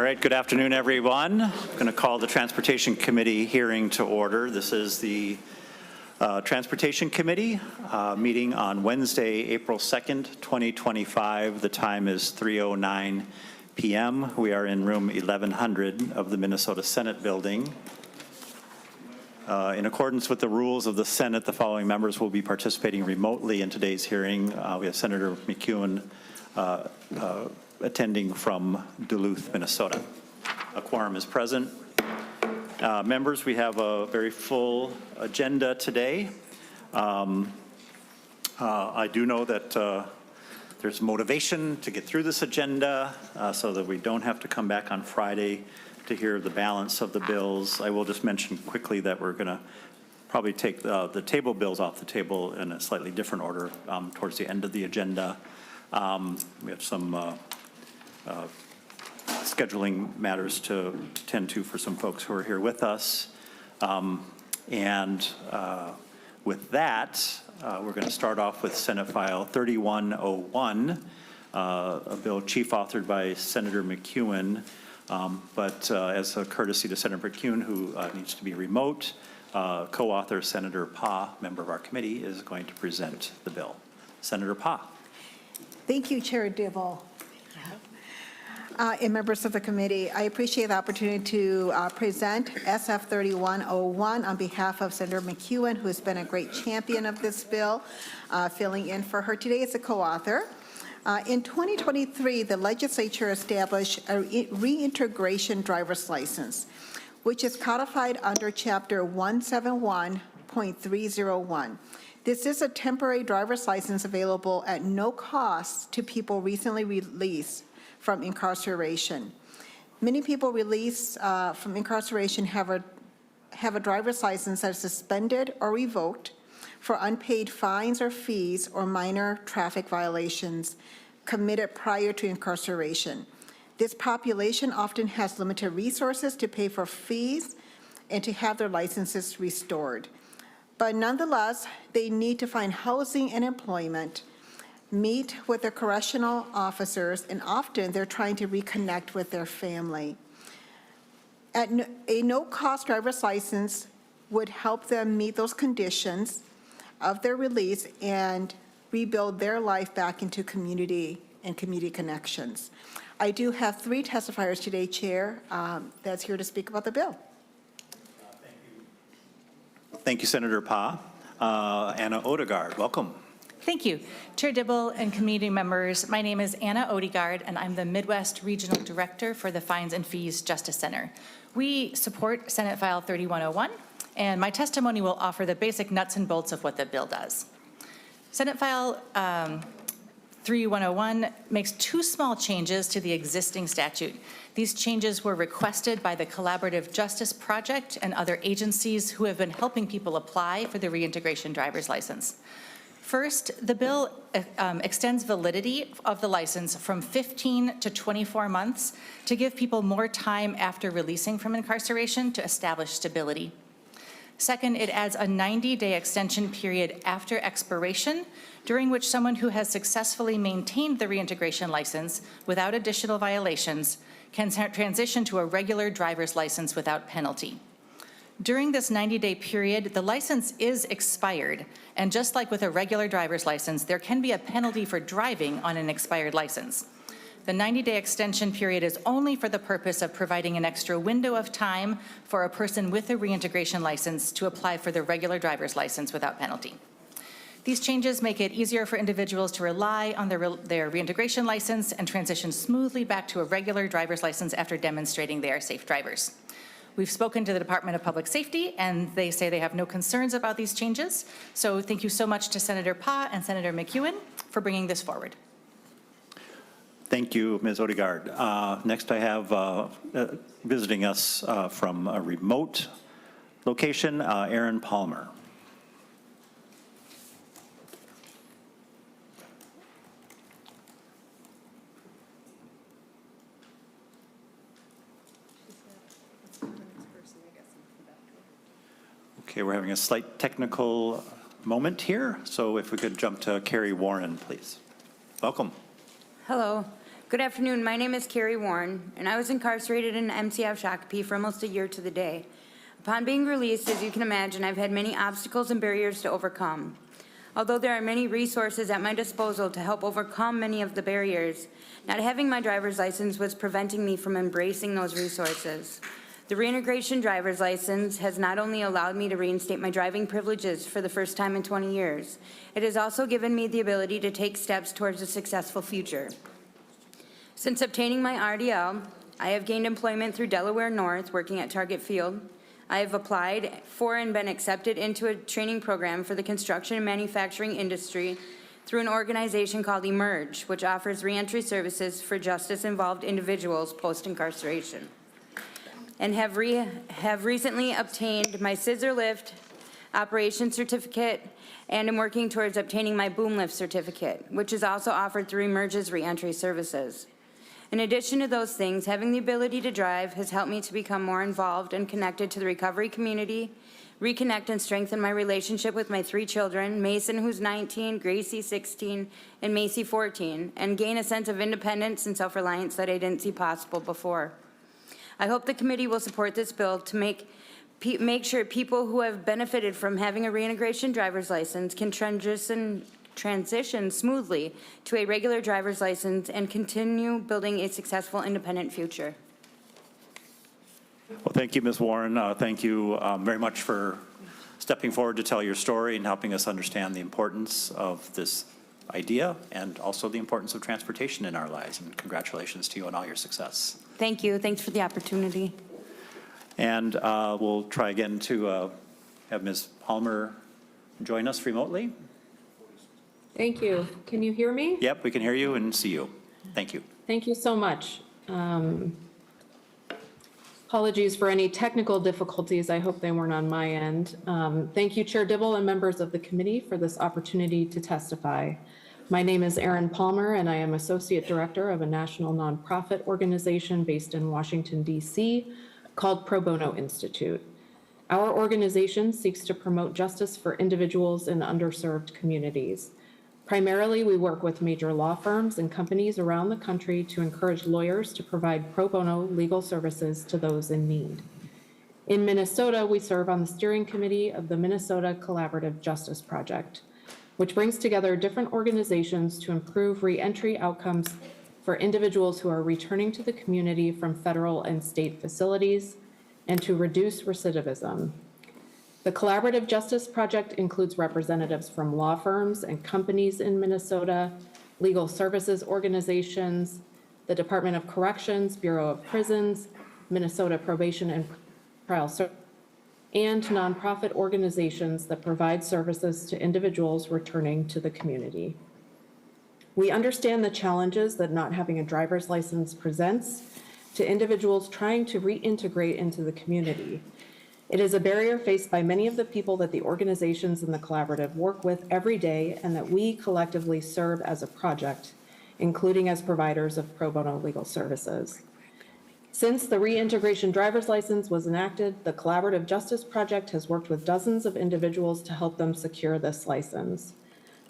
right, good afternoon, everyone. I'm going to call the Transportation Committee hearing to order. This is the Transportation Committee meeting on Wednesday, April 2nd, 2025. The time is 3:09 p.m. We are in room 1100 of the Minnesota Senate building. In accordance with the rules of the Senate, the following members will be participating remotely in today's hearing. We have Senator McEwen attending from Duluth, Minnesota. A quorum is present. Members, we have a very full agenda today. I do know that there's motivation to get through this agenda so that we don't have to come back on Friday to hear the balance of the bills. I will just mention quickly that we're going to probably take the table bills off the table in a slightly different order towards the end of the agenda. We have some scheduling matters to tend to for some folks who are here with us. With that, we're going to start off with Senate File 3101, a bill chief authored by Senator McEwen, but as a courtesy to Senator McEwen, who needs to be remote, co-author Senator Pa, member of our committee, is going to present the bill. Senator Pa. Thank you, Chair Dibble. And members of the committee, I appreciate the opportunity to present SF 3101 on behalf of Senator McEwen, who has been a great champion of this bill, filling in for her today as a co-author. In 2023, the legislature established a reintegration driver's license, which is codified under Chapter 171.301. This is a temporary driver's license available at no cost to people recently released from incarceration. Many people released from incarceration have a driver's license that is suspended or revoked for unpaid fines or fees or minor traffic violations committed prior to incarceration. This population often has limited resources to pay for fees and to have their licenses restored. But nonetheless, they need to find housing and employment, meet with their correctional officers, and often they're trying to reconnect with their family. A no-cost driver's license would help them meet those conditions of their release and rebuild their life back into community and community connections. I do have three testifiers today, Chair, that's here to speak about the bill. Thank you, Senator Pa. Anna Odegaard, welcome. Thank you. Chair Dibble and committee members, my name is Anna Odegaard, and I'm the Midwest Regional Director for the Fines and Fees Justice Center. We support Senate File 3101, and my testimony will offer the basic nuts and bolts of what the bill does. Senate File 3101 makes two small changes to the existing statute. These changes were requested by the Collaborative Justice Project and other agencies who have been helping people apply for the reintegration driver's license. First, the bill extends validity of the license from 15 to 24 months to give people more time after releasing from incarceration to establish stability. Second, it adds a 90-day extension period after expiration, during which someone who has successfully maintained the reintegration license without additional violations can transition to a regular driver's license without penalty. During this 90-day period, the license is expired, and just like with a regular driver's license, there can be a penalty for driving on an expired license. The 90-day extension period is only for the purpose of providing an extra window of time for a person with a reintegration license to apply for the regular driver's license without penalty. These changes make it easier for individuals to rely on their reintegration license and transition smoothly back to a regular driver's license after demonstrating they are safe drivers. We've spoken to the Department of Public Safety, and they say they have no concerns about these changes. So thank you so much to Senator Pa and Senator McEwen for bringing this forward. Thank you, Ms. Odegaard. Next, I have visiting us from a remote location, Aaron Palmer. Okay, we're having a slight technical moment here, so if we could jump to Carrie Warren, please. Welcome. Hello. Good afternoon. My name is Carrie Warren, and I was incarcerated in MCF Shakopee for almost a year to the day. Upon being released, as you can imagine, I've had many obstacles and barriers to overcome. Although there are many resources at my disposal to help overcome many of the barriers, not having my driver's license was preventing me from embracing those resources. The reintegration driver's license has not only allowed me to reinstate my driving privileges for the first time in 20 years, it has also given me the ability to take steps towards a successful future. Since obtaining my RDL, I have gained employment through Delaware North, working at Target Field. I have applied for and been accepted into a training program for the construction and manufacturing industry through an organization called Emerge, which offers reentry services for justice-involved individuals post-incarceration, and have recently obtained my scissor lift operation certificate and am working towards obtaining my boom lift certificate, which is also offered through Emerge's reentry services. In addition to those things, having the ability to drive has helped me to become more involved and connected to the recovery community, reconnect and strengthen my relationship with my 3 children, Mason, who's 19, Gracie, 16, and Macy, 14, and gain a sense of independence and self-reliance that I didn't see possible before. I hope the committee will support this bill to make sure people who have benefited from having a reintegration driver's license can transition smoothly to a regular driver's license and continue building a successful independent future. Well, thank you, Ms. Warren. Thank you very much for stepping forward to tell your story and helping us understand the importance of this idea and also the importance of transportation in our lives. And congratulations to you on all your success. Thank you. Thanks for the opportunity. And we'll try again to have Ms. Palmer join us remotely. Thank you. Can you hear me? Yep, we can hear you and see you. Thank you. Thank you so much. Apologies for any technical difficulties. I hope they weren't on my end. Thank you, Chair Dibble and members of the committee for this opportunity to testify. My name is Erin Palmer, and I am Associate Director of a national nonprofit organization based in Washington, D.C., called Pro Bono Institute. Our organization seeks to promote justice for individuals in underserved communities. Primarily, we work with major law firms and companies around the country to encourage lawyers to provide pro bono legal services to those in need. In Minnesota, we serve on the steering committee of the Minnesota Collaborative Justice Project, which brings together different organizations to improve reentry outcomes for individuals who are returning to the community from federal and state facilities and to reduce recidivism. The Collaborative Justice Project includes representatives from law firms and companies in Minnesota, legal services organizations, the Department of Corrections, Bureau of Prisons, Minnesota Probation and Trial Services, and nonprofit organizations that provide services to individuals returning to the community. We understand the challenges that not having a driver's license presents to individuals trying to reintegrate into the community. It is a barrier faced by many of the people that the organizations in the collaborative work with every day and that we collectively serve as a project, including as providers of pro bono legal services. Since the reintegration driver's license was enacted, the Collaborative Justice Project has worked with dozens of individuals to help them secure this license.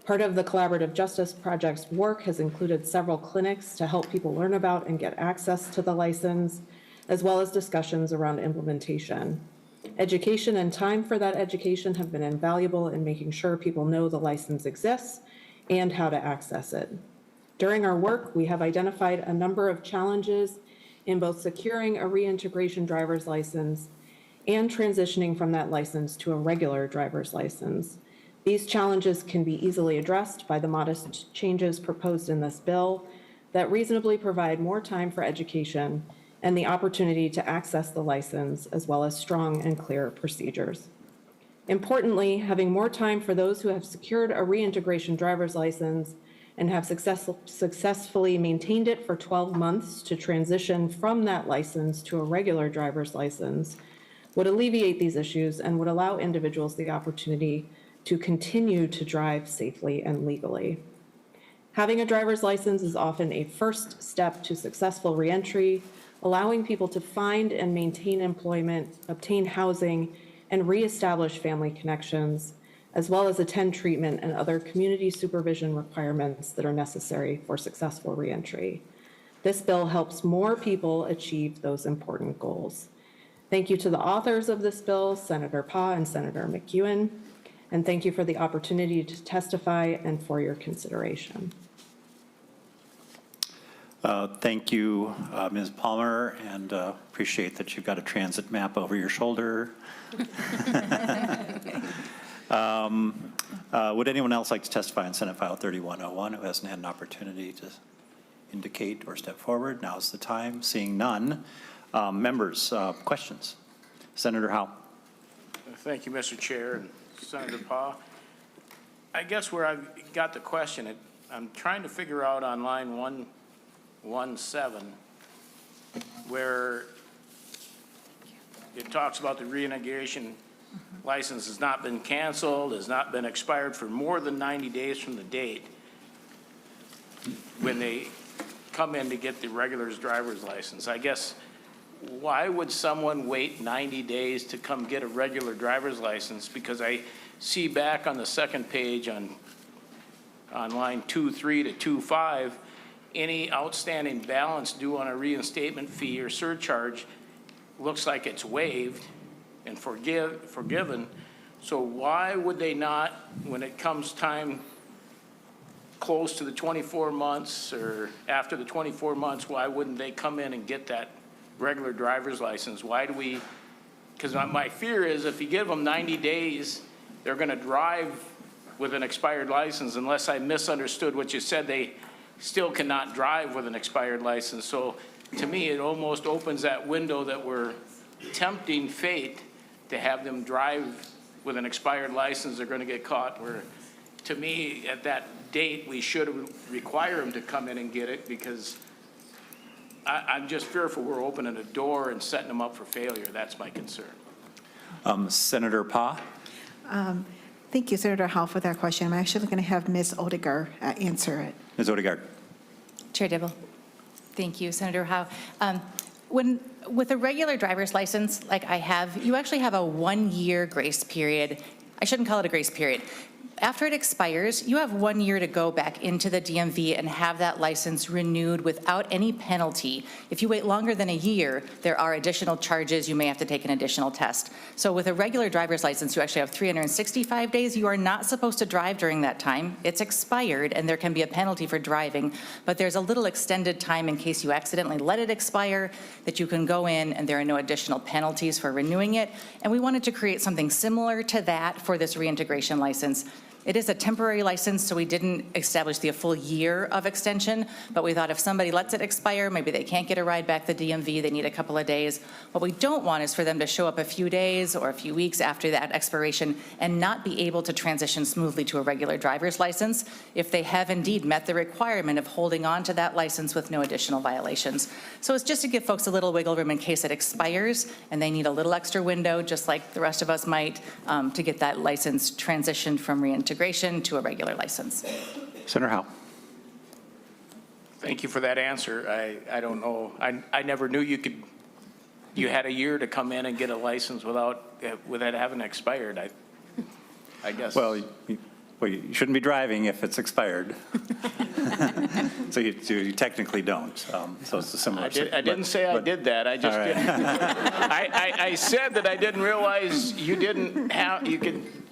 Part of the Collaborative Justice Project's work has included several clinics to help people learn about and get access to the license, as well as discussions around implementation. Education and time for that education have been invaluable in making sure people know the license exists and how to access it. During our work, we have identified a number of challenges in both securing a reintegration driver's license and transitioning from that license to a regular driver's license. These challenges can be easily addressed by the modest changes proposed in this bill that reasonably provide more time for education and the opportunity to access the license, as well as strong and clear procedures. Importantly, having more time for those who have secured a reintegration driver's license and have successfully maintained it for 12 months to transition from that license to a regular driver's license would alleviate these issues and would allow individuals the opportunity to continue to drive safely and legally. Having a driver's license is often a first step to successful reentry, allowing people to find and maintain employment, obtain housing, and reestablish family connections, as well as attend treatment and other community supervision requirements that are necessary for successful reentry. This bill helps more people achieve those important goals. Thank you to the authors of this bill, Senator Pah and Senator McEwen, and thank you for the opportunity to testify and for your consideration. Thank you, Ms. Palmer, and appreciate that you've got a transit map over your shoulder. Would anyone else like to testify on Senate File 3101 who hasn't had an opportunity to indicate or step forward? Now's the time. Seeing none. Members, questions? Senator Howe. Thank you, Mr. Chair and Senator Pah. I guess where I've got the question, I'm trying to figure out on line 117 where it talks about the reintegration license has not been canceled, has not been expired for more than 90 days from the date when they come in to get the regular driver's license. I guess, why would someone wait 90 days to come get a regular driver's license? Because I see back on the second page on line 23 to 25, any outstanding balance due on a reinstatement fee or surcharge looks like it's waived and forgiven. So why would they not, when it comes time close to the 24 months or after the 24 months, why wouldn't they come in and get that regular driver's license? Why do we, because my fear is if you give them 90 days, they're going to drive with an expired license. Unless I misunderstood what you said, they still cannot drive with an expired license. So to me, it almost opens that window that we're tempting fate to have them drive with an expired license. They're going to get caught. Where, to me, at that date, we should require them to come in and get it, because I'm just fearful we're opening a door and setting them up for failure. That's my concern. Senator Pah. Thank you, Senator Howe, for that question. I'm actually going to have Ms. Odegaard answer it. Ms. Odegaard. Chair Dibble. Thank you, Senator Howe. With a regular driver's license like I have, you actually have a 1-year grace period. I shouldn't call it a grace period. After it expires, you have 1 year to go back into the DMV and have that license renewed without any penalty. If you wait longer than a year, there are additional charges. You may have to take an additional test. So with a regular driver's license, you actually have 365 days. You are not supposed to drive during that time. It's expired, and there can be a penalty for driving, but there's a little extended time in case you accidentally let it expire that you can go in, and there are no additional penalties for renewing it. And we wanted to create something similar to that for this reintegration license. It is a temporary license, so we didn't establish the full year of extension, but we thought if somebody lets it expire, maybe they can't get a ride back to the DMV, they need a couple of days. What we don't want is for them to show up a few days or a few weeks after that expiration and not be able to transition smoothly to a regular driver's license if they have indeed met the requirement of holding on to that license with no additional violations. So it's just to give folks a little wiggle room in case it expires and they need a little extra window, just like the rest of us might, to get that license transitioned from reintegration to a regular license. Senator Howe. Thank you for that answer. I don't know. I never knew you had a year to come in and get a license without having expired. I guess. Well, you shouldn't be driving if it's expired. So you technically don't. So it's a similar. I didn't say I did that. I just didn't. I said that I didn't realize you didn't have,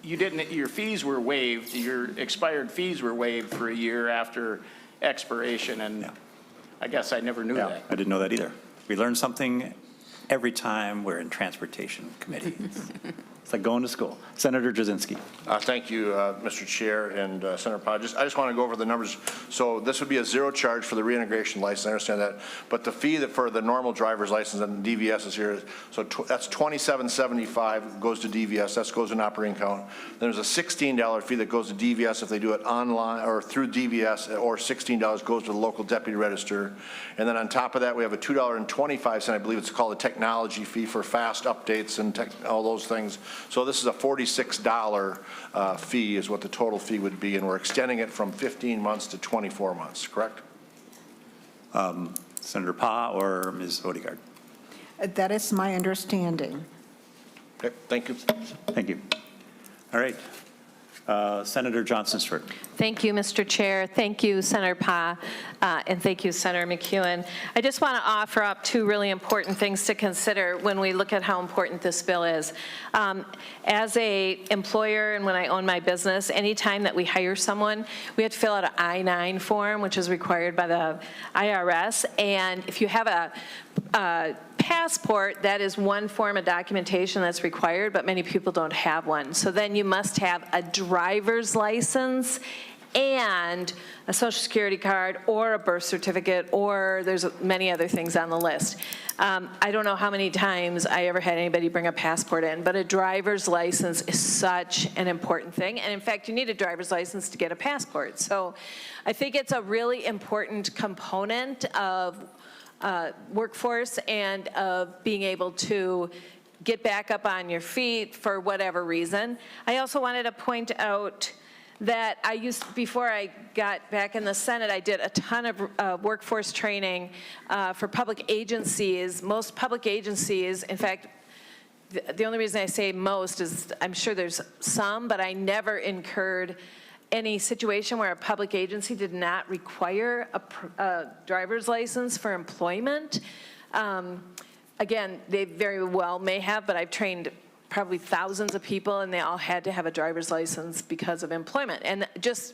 your fees were waived, your expired fees were waived for a year after expiration, and yeah. I guess I never knew that. I didn't know that either. We learn something every time we're in transportation committee. It's like going to school. Senator Jasinski. Thank you, Mr. Chair and Senator Pah. I just want to go over the numbers. So this would be a zero charge for the reintegration license. I understand that, but the fee that for the normal driver's license and DVS is here. So that's $27.75 goes to DVS. That goes in operating account. Then there's a $16 fee that goes to DVS if they do it online or through DVS, or $16 goes to the local deputy register. And then on top of that, we have a $2.25, I believe it's called a technology fee for fast updates and all those things. So this is a $46 fee is what the total fee would be, and we're extending it from 15 months to 24 months, correct? Senator Pah or Ms. Odegaard? That is my understanding. Okay, thank you. Thank you. All right. Senator Johnson-Stewart. Thank you, Mr. Chair. Thank you, Senator Pa, and thank you, Senator McEwen. I just want to offer up two really important things to consider when we look at how important this bill is. As a employer and when I own my business, anytime that we hire someone, we have to fill out an I-9 form, which is required by the IRS. And if you have a passport, that is one form of documentation that's required, but many people don't have one. So then you must have a driver's license and a social security card or a birth certificate, or there's many other things on the list. I don't know how many times I ever had anybody bring a passport in, but a driver's license is such an important thing. And in fact, you need a driver's license to get a passport. So I think it's a really important component of workforce and of being able to get back up on your feet for whatever reason. I also wanted to point out that before I got back in the Senate, I did a ton of workforce training for public agencies. Most public agencies, in fact, the only reason I say most is I'm sure there's some, but I never incurred any situation where a public agency did not require a driver's license for employment. Again, they very well may have, but I've trained probably thousands of people, and they all had to have a driver's license because of employment. And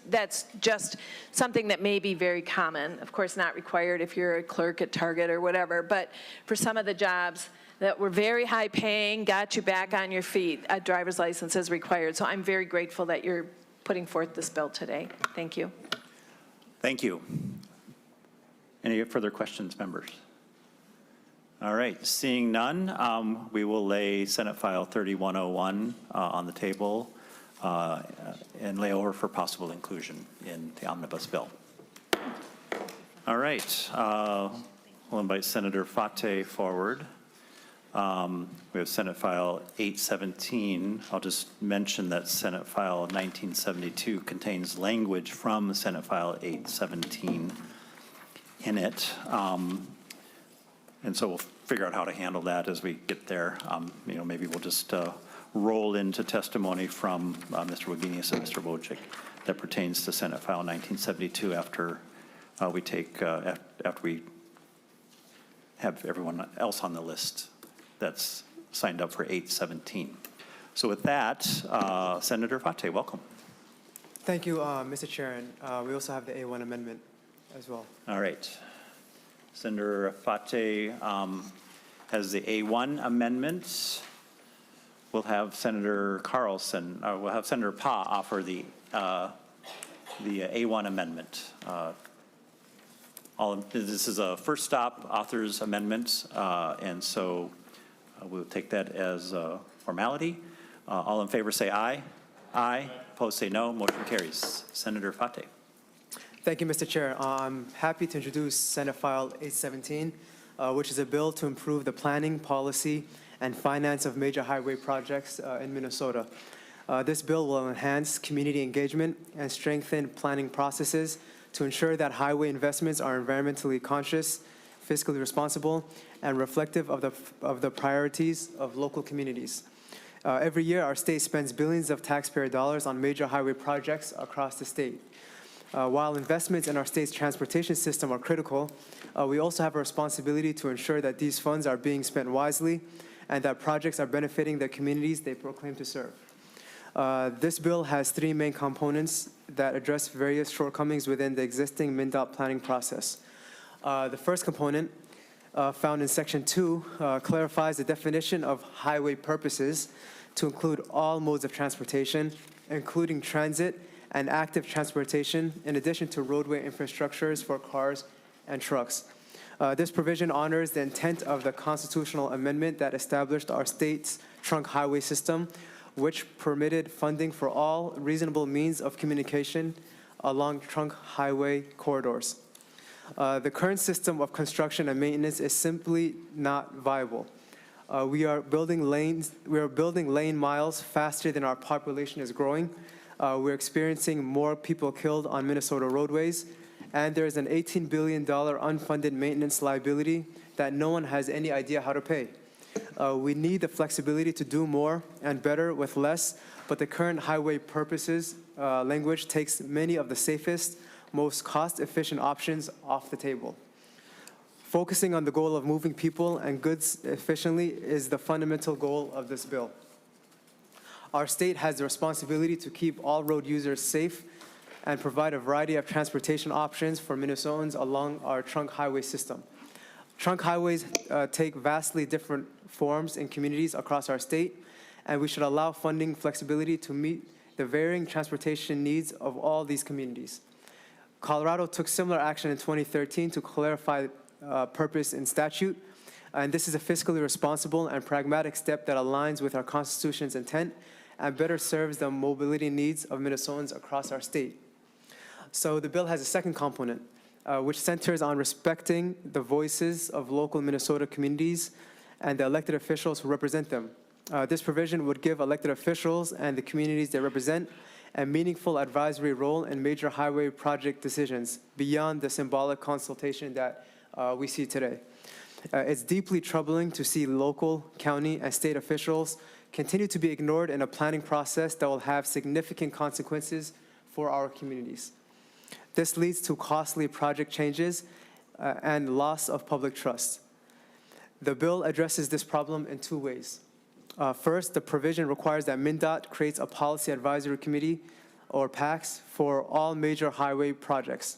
that's just something that may be very common. Of course, not required if you're a clerk at Target or whatever, but for some of the jobs that were very high paying, got you back on your feet, a driver's license is required. So I'm very grateful that you're putting forth this bill today. Thank you. Thank you. Any further questions, members? All right, seeing none, we will lay Senate File 3101 on the table and lay over for possible inclusion in the omnibus bill. All right, we'll invite Senator Fateh forward. We have Senate File 817. I'll just mention that Senate File 1972 contains language from Senate File 817 in it. And so we'll figure out how to handle that as we get there. Maybe we'll just roll into testimony from Mr. Wagenius and Mr. Wojcik that pertains to Senate File 1972 after we have everyone else on the list that's signed up for 817. So with that, Senator Fateh, welcome. Thank you, Mr. Chair. And we also have the A1 amendment as well. All right. Senator Fateh has the A1 amendments. We'll have Senator Carlson, we'll have Senator Pa offer the A1 amendment. This is a first stop author's amendment, and so we'll take that as a formality. All in favor say aye. Aye. Opposed say no. Motion carries. Senator Fateh. Thank you, Mr. Chair. I'm happy to introduce Senate File 817, which is a bill to improve the planning, policy, and finance of major highway projects in Minnesota. This bill will enhance community engagement and strengthen planning processes to ensure that highway investments are environmentally conscious, fiscally responsible, and reflective of the priorities of local communities. Every year, our state spends billions of taxpayer dollars on major highway projects across the state. While investments in our state's transportation system are critical, we also have a responsibility to ensure that these funds are being spent wisely and that projects are benefiting the communities they proclaim to serve. This bill has three main components that address various shortcomings within the existing MnDOT planning process. The first component, found in Section 2, clarifies the definition of highway purposes to include all modes of transportation, including transit and active transportation, in addition to roadway infrastructures for cars and trucks. This provision honors the intent of the constitutional amendment that established our state's trunk highway system, which permitted funding for all reasonable means of communication along trunk highway corridors. The current system of construction and maintenance is simply not viable. We are building lane miles faster than our population is growing. We're experiencing more people killed on Minnesota roadways, and there's an $18 billion unfunded maintenance liability that no one has any idea how to pay. We need the flexibility to do more and better with less, but the current highway purposes language takes many of the safest, most cost-efficient options off the table. Focusing on the goal of moving people and goods efficiently is the fundamental goal of this bill. Our state has the responsibility to keep all road users safe and provide a variety of transportation options for Minnesotans along our trunk highway system. Trunk highways take vastly different forms in communities across our state, and we should allow funding flexibility to meet the varying transportation needs of all these communities. Colorado took similar action in 2013 to clarify purpose in statute, and this is a fiscally responsible and pragmatic step that aligns with our Constitution's intent and better serves the mobility needs of Minnesotans across our state. So the bill has a second component, which centers on respecting the voices of local Minnesota communities and the elected officials who represent them. This provision would give elected officials and the communities they represent a meaningful advisory role in major highway project decisions beyond the symbolic consultation that we see today. It's deeply troubling to see local, county, and state officials continue to be ignored in a planning process that will have significant consequences for our communities. This leads to costly project changes and loss of public trust. The bill addresses this problem in two ways. First, the provision requires that MnDOT creates a policy advisory committee, or PACs, for all major highway projects.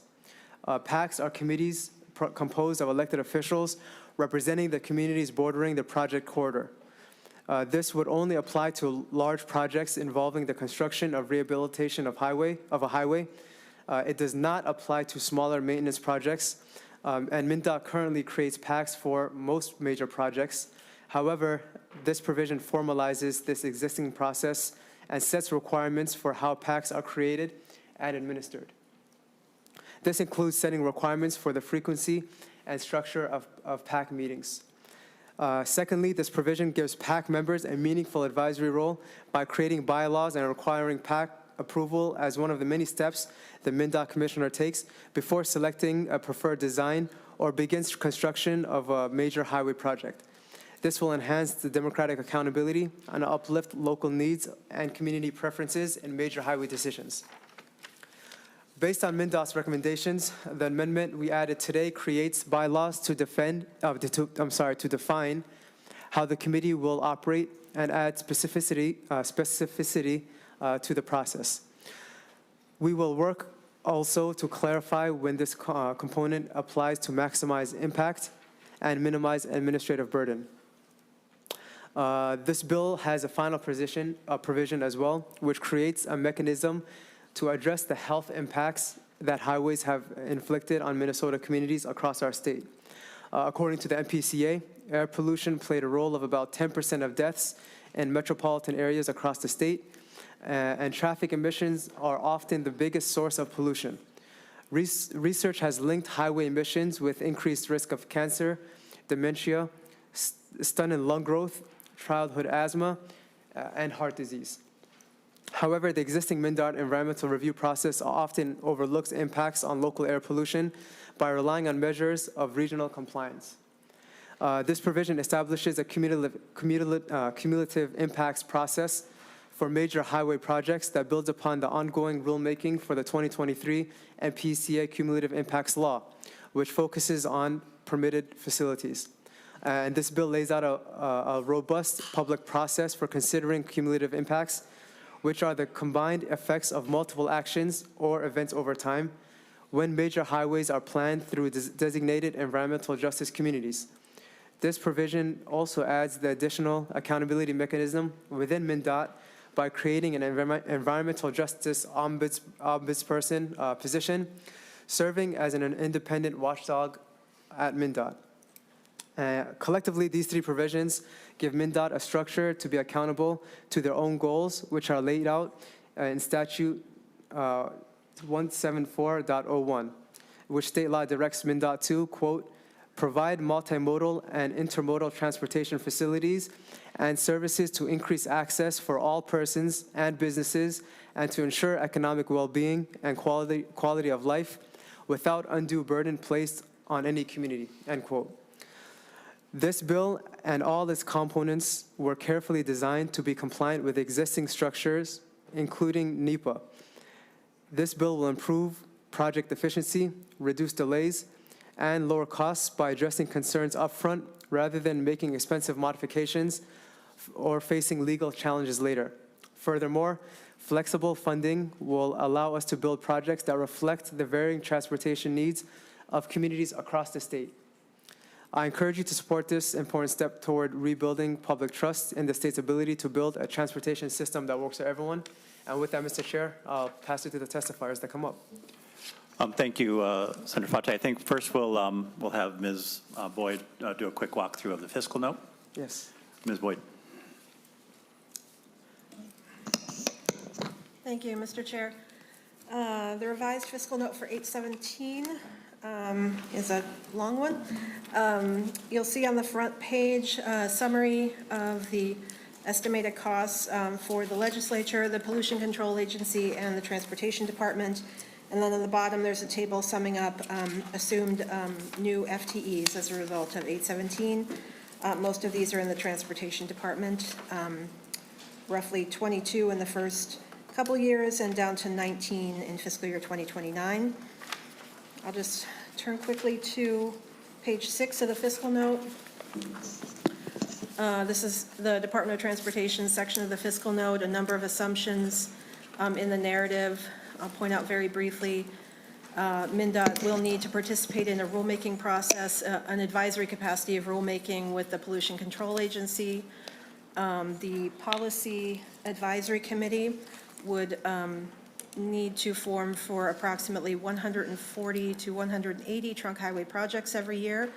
PACs are committees composed of elected officials representing the communities bordering the project corridor. This would only apply to large projects involving the construction of rehabilitation of a highway. It does not apply to smaller maintenance projects, and MnDOT currently creates PACs for most major projects. However, this provision formalizes this existing process and sets requirements for how PACs are created and administered. This includes setting requirements for the frequency and structure of PAC meetings. Secondly, this provision gives PAC members a meaningful advisory role by creating bylaws and requiring PAC approval as one of the many steps the MnDOT commissioner takes before selecting a preferred design or begins construction of a major highway project. This will enhance the democratic accountability and uplift local needs and community preferences in major highway decisions. Based on MnDOT's recommendations, the amendment we added today creates bylaws to define how the committee will operate and add specificity to the process. We will work also to clarify when this component applies to maximize impact and minimize administrative burden. This bill has a final provision as well, which creates a mechanism to address the health impacts that highways have inflicted on Minnesota communities across our state. According to the MPCA, air pollution played a role of about 10% of deaths in metropolitan areas across the state, and traffic emissions are often the biggest source of pollution. Research has linked highway emissions with increased risk of cancer, dementia, stunted lung growth, childhood asthma, and heart disease. However, the existing MnDOT environmental review process often overlooks impacts on local air pollution by relying on measures of regional compliance. This provision establishes a cumulative impacts process for major highway projects that builds upon the ongoing rulemaking for the 2023 MPCA Cumulative Impacts Law, which focuses on permitted facilities. And this bill lays out a robust public process for considering cumulative impacts, which are the combined effects of multiple actions or events over time when major highways are planned through designated environmental justice communities. This provision also adds the additional accountability mechanism within MnDOT by creating an environmental justice ombudsperson position, serving as an independent watchdog at MnDOT. Collectively, these three provisions give MnDOT a structure to be accountable to their own goals, which are laid out in Statute 174.01, which state law directs MnDOT to, quote, provide multimodal and intermodal transportation facilities and services to increase access for all persons and businesses and to ensure economic well-being and quality of life without undue burden placed on any community, end quote. This bill and all its components were carefully designed to be compliant with existing structures, including NEPA. This bill will improve project efficiency, reduce delays, and lower costs by addressing concerns upfront rather than making expensive modifications or facing legal challenges later. Furthermore, flexible funding will allow us to build projects that reflect the varying transportation needs of communities across the state. I encourage you to support this important step toward rebuilding public trust in the state's ability to build a transportation system that works for everyone. And with that, Mr. Chair, I'll pass it to the testifiers that come up. Thank you, Senator Fateh. I think first we'll have Ms. Boyd do a quick walkthrough of the fiscal note. Yes. Ms. Boyd. Thank you, Mr. Chair. The revised fiscal note for 8/17 is a long one. You'll see on the front page a summary of the estimated costs for the Legislature, the Pollution Control Agency, and the Transportation Department. And then on the bottom, there's a table summing up assumed new FTEs as a result of 8/17. Most of these are in the Transportation Department, roughly 22 in the first couple years and down to 19 in fiscal year 2029. I'll just turn quickly to page 6 of the fiscal note. This is the Department of Transportation section of the fiscal note, a number of assumptions in the narrative. I'll point out very briefly, MnDOT will need to participate in a rulemaking process, an advisory capacity of rulemaking with the Pollution Control Agency. The Policy Advisory Committee would need to form for approximately 140 to 180 trunk highway projects every year,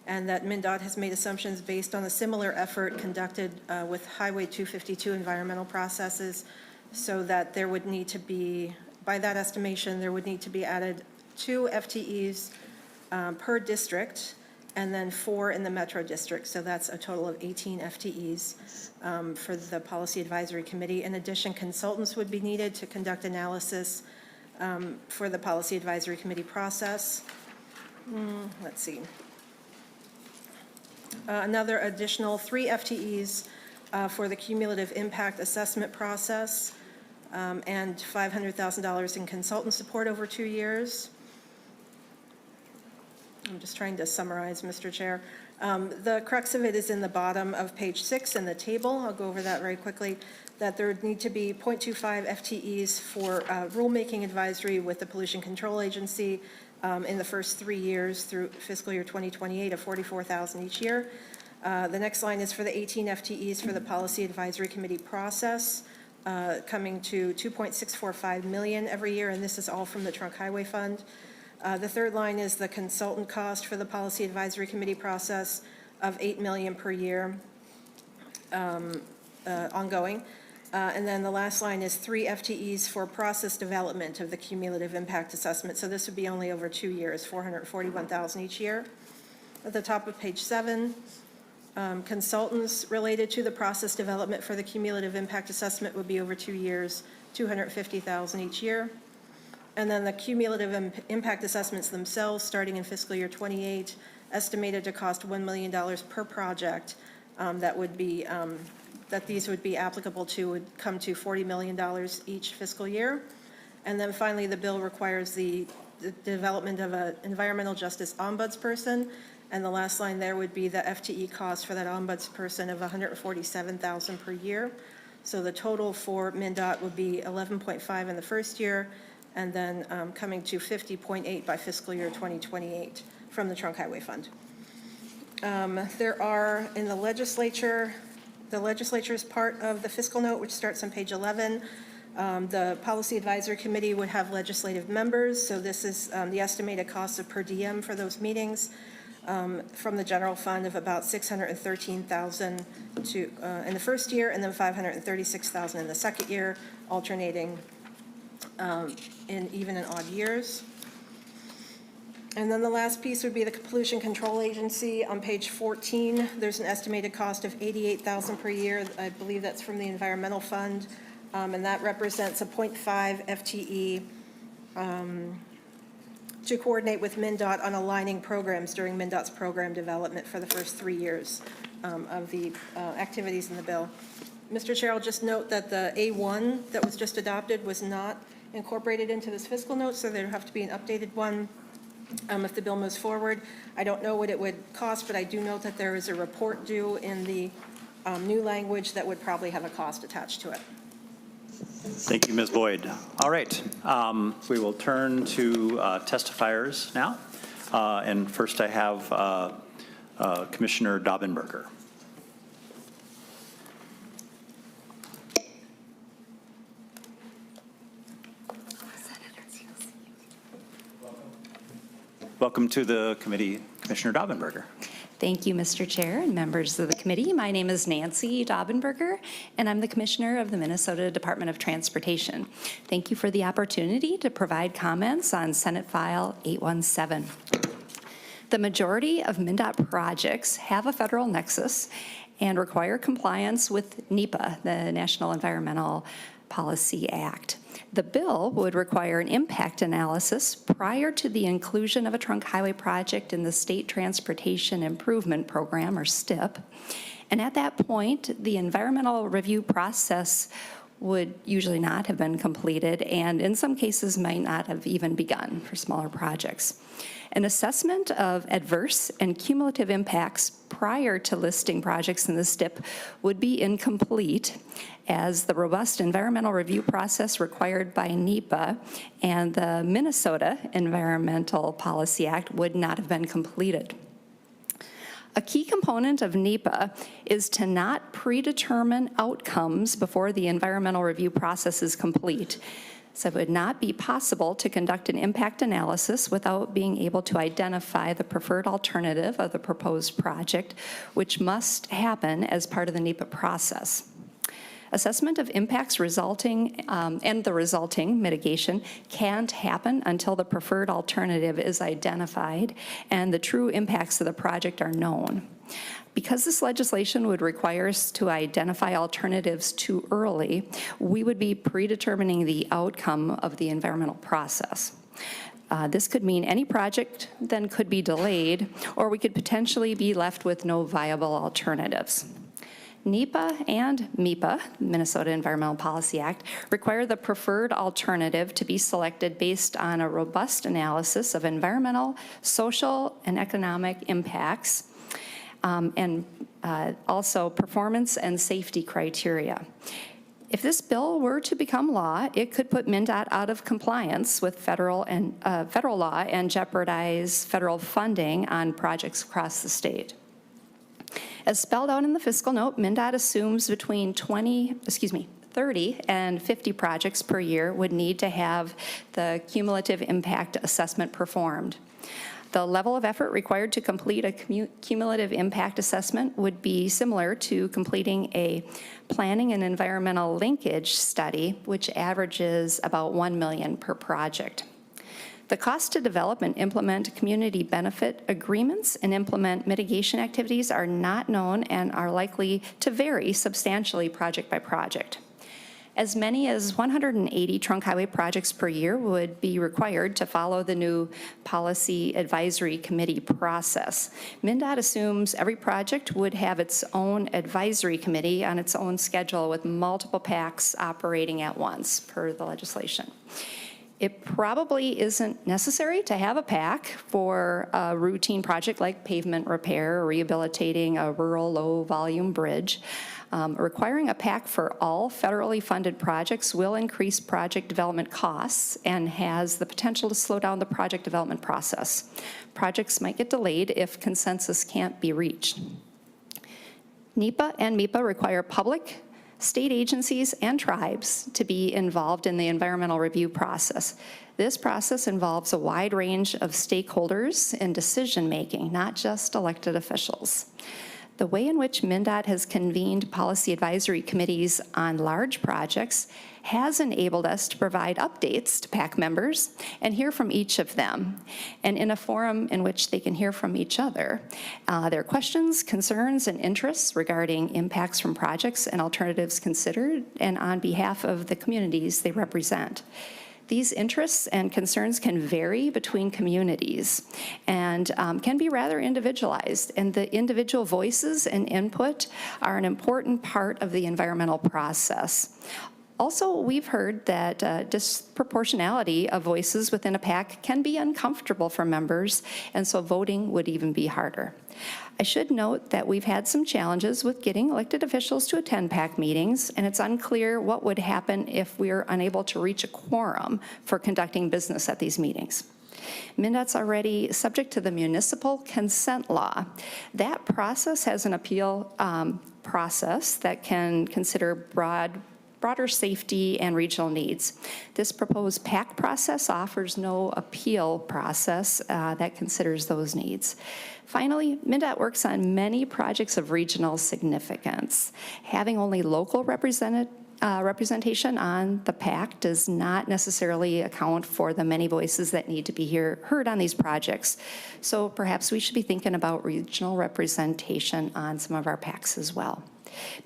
and that MnDOT has made assumptions based on a similar effort conducted with Highway 252 environmental processes, so that there would need to be, by that estimation, there would need to be added 2 FTEs per district, and then 4 in the Metro District. So that's a total of 18 FTEs for the Policy Advisory Committee. In addition, consultants would be needed to conduct analysis for the Policy Advisory Committee process. Let's see. Another additional 3 FTEs for the cumulative impact assessment process, and $500,000 in consultant support over 2 years. I'm just trying to summarize, Mr. Chair. The crux of it is in the bottom of page 6 in the table. I'll go over that very quickly. That there would need to be 0.25 FTEs for rulemaking advisory with the Pollution Control Agency in the first 3 years through fiscal year 2028 of $44,000 each year. The next line is for the 18 FTEs for the Policy Advisory Committee process, coming to $2.645 million every year, and this is all from the Trunk Highway Fund. The third line is the consultant cost for the Policy Advisory Committee process of $8 million per year, ongoing. And then the last line is 3 FTEs for process development of the cumulative impact assessment. So this would be only over 2 years, $441,000 each year. At the top of page 7, consultants related to the process development for the cumulative impact assessment would be over 2 years, $250,000 each year. And then the cumulative impact assessments themselves, starting in fiscal year 28, estimated to cost $1 million per project. That would be that these would be applicable to would come to $40 million each fiscal year. And then finally, the bill requires the development of an environmental justice ombudsperson. And the last line there would be the FTE cost for that ombudsperson of $147,000 per year. So the total for MnDOT would be 11.5 in the first year, and then coming to 50.8 by fiscal year 2028 from the Trunk Highway Fund. There are in the legislature's part of the fiscal note, which starts on page 11. The Policy Advisory Committee would have legislative members, so this is the estimated cost of per diem for those meetings from the general fund of about $613,000 in the first year, and then $536,000 in the second year, alternating in even and odd years. And then the last piece would be the Pollution Control Agency. On page 14, there's an estimated cost of $88,000 per year. I believe that's from the Environmental Fund, and that represents a 0.5 FTE to coordinate with MnDOT on aligning programs during MnDOT's program development for the first 3 years of the activities in the bill. Mr. Chair, I'll just note that the A1 that was just adopted was not incorporated into this fiscal note, so there'd have to be an updated one if the bill moves forward. I don't know what it would cost, but I do note that there is a report due in the new language that would probably have a cost attached to it. Thank you, Ms. Boyd. All right, we will turn to testifiers now. And first I have Commissioner Daubenberger. Welcome to the committee, Commissioner Daubenberger. Thank you, Mr. Chair and members of the committee. My name is Nancy Daubenberger, and I'm the Commissioner of the Minnesota Department of Transportation. Thank you for the opportunity to provide comments on Senate File 817. The majority of MnDOT projects have a federal nexus and require compliance with NEPA, the National Environmental Policy Act. The bill would require an impact analysis prior to the inclusion of a trunk highway project in the State Transportation Improvement Program, or STIP. And at that point, the environmental review process would usually not have been completed, and in some cases might not have even begun for smaller projects. An assessment of adverse and cumulative impacts prior to listing projects in the STIP would be incomplete, as the robust environmental review process required by NEPA and the Minnesota Environmental Policy Act would not have been completed. A key component of NEPA is to not predetermine outcomes before the environmental review process is complete. So it would not be possible to conduct an impact analysis without being able to identify the preferred alternative of the proposed project, which must happen as part of the NEPA process. Assessment of impacts resulting and the resulting mitigation can't happen until the preferred alternative is identified and the true impacts of the project are known. Because this legislation would require us to identify alternatives too early, we would be predetermining the outcome of the environmental process. This could mean any project then could be delayed, or we could potentially be left with no viable alternatives. NEPA and MEPA, Minnesota Environmental Policy Act, require the preferred alternative to be selected based on a robust analysis of environmental, social, and economic impacts, and also performance and safety criteria. If this bill were to become law, it could put MnDOT out of compliance with federal law and jeopardize federal funding on projects across the state. As spelled out in the fiscal note, MnDOT assumes between 30 and 50 projects per year would need to have the cumulative impact assessment performed. The level of effort required to complete a cumulative impact assessment would be similar to completing a planning and environmental linkage study, which averages about $1 million per project. The cost to develop and implement community benefit agreements and implement mitigation activities are not known and are likely to vary substantially project by project. As many as 180 trunk highway projects per year would be required to follow the new Policy Advisory Committee process. MnDOT assumes every project would have its own advisory committee on its own schedule with multiple PACs operating at once per the legislation. It probably isn't necessary to have a PAC for a routine project like pavement repair or rehabilitating a rural low-volume bridge. Requiring a PAC for all federally funded projects will increase project development costs and has the potential to slow down the project development process. Projects might get delayed if consensus can't be reached. NEPA and MEPA require public, state agencies, and tribes to be involved in the environmental review process. This process involves a wide range of stakeholders in decision-making, not just elected officials. The way in which MnDOT has convened policy advisory committees on large projects has enabled us to provide updates to PAC members and hear from each of them, and in a forum in which they can hear from each other their questions, concerns, and interests regarding impacts from projects and alternatives considered, and on behalf of the communities they represent. These interests and concerns can vary between communities and can be rather individualized, and the individual voices and input are an important part of the environmental process. Also, we've heard that disproportionality of voices within a PAC can be uncomfortable for members, and so voting would even be harder. I should note that we've had some challenges with getting elected officials to attend PAC meetings, and it's unclear what would happen if we're unable to reach a quorum for conducting business at these meetings. MnDOT's already subject to the municipal consent law. That process has an appeal process that can consider broader safety and regional needs. This proposed PAC process offers no appeal process that considers those needs. Finally, MnDOT works on many projects of regional significance. Having only local representation on the PAC does not necessarily account for the many voices that need to be heard on these projects. So perhaps we should be thinking about regional representation on some of our PACs as well.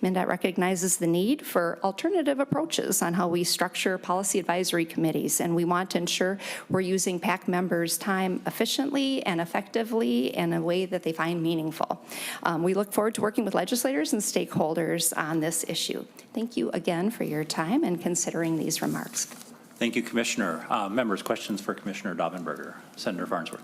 MnDOT recognizes the need for alternative approaches on how we structure policy advisory committees, and we want to ensure we're using PAC members' time efficiently and effectively in a way that they find meaningful. We look forward to working with legislators and stakeholders on this issue. Thank you again for your time and considering these remarks. Thank you, Commissioner. Members, questions for Commissioner Daubenberger? Senator Farnsworth.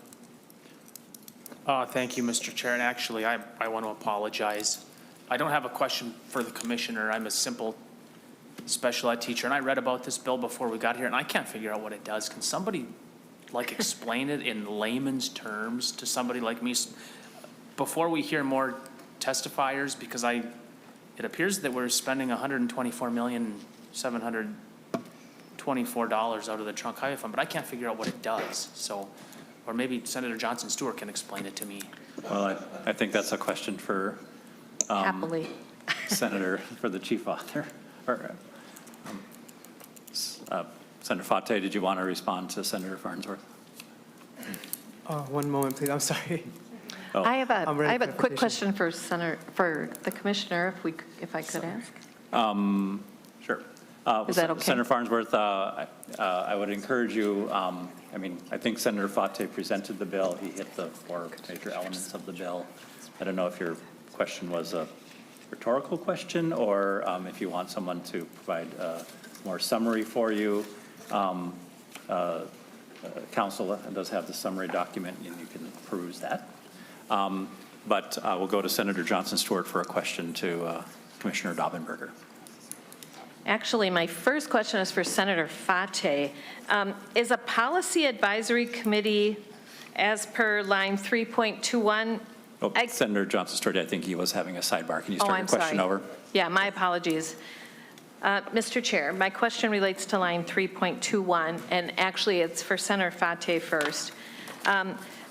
Thank you, Mr. Chair. And actually, I want to apologize. I don't have a question for the commissioner. I'm a simple special ed teacher, and I read about this bill before we got here, and I can't figure out what it does. Can somebody explain it in layman's terms to somebody like me before we hear more testifiers? Because it appears that we're spending $124,724 out of the trunk highway fund, but I can't figure out what it does. So, or maybe Senator Johnson Stewart can explain it to me. Well, I think that's a question for Happily. Senator, for the chief author. Or, Senator Fateh, did you want to respond to Senator Farnsworth? One moment, please. I'm sorry. Oh. I have a quick clarification. question for the commissioner, if I could ask. Sure. Is that okay? Senator Farnsworth, I would encourage you, I think Senator Fateh presented the bill. He hit the 4 major elements of the bill. I don't know if your question was a rhetorical question or if you want someone to provide more summary for you. Council does have the summary document and you can peruse that. But we'll go to Senator Johnson Stewart for a question to Commissioner Daubenberger. Actually, my first question is for Senator Fateh. Is a policy advisory committee, as per line 3.21, Senator Johnson Stewart, I think he was having a sidebar. Can you start your question over? Yeah, my apologies. Mr. Chair, my question relates to line 3.21, and actually it's for Senator Fateh first.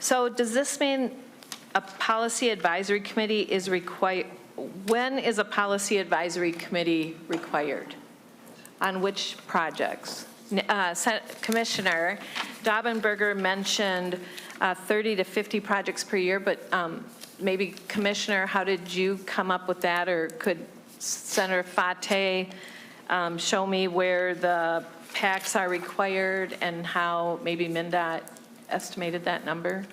So does this mean a policy advisory committee is required? When is a policy advisory committee required? On which projects? Commissioner Daubenberger mentioned 30 to 50 projects per year, but maybe Commissioner, how did you come up with that? Or could Senator Fateh show me where the PACs are required and how maybe MnDOT estimated that number?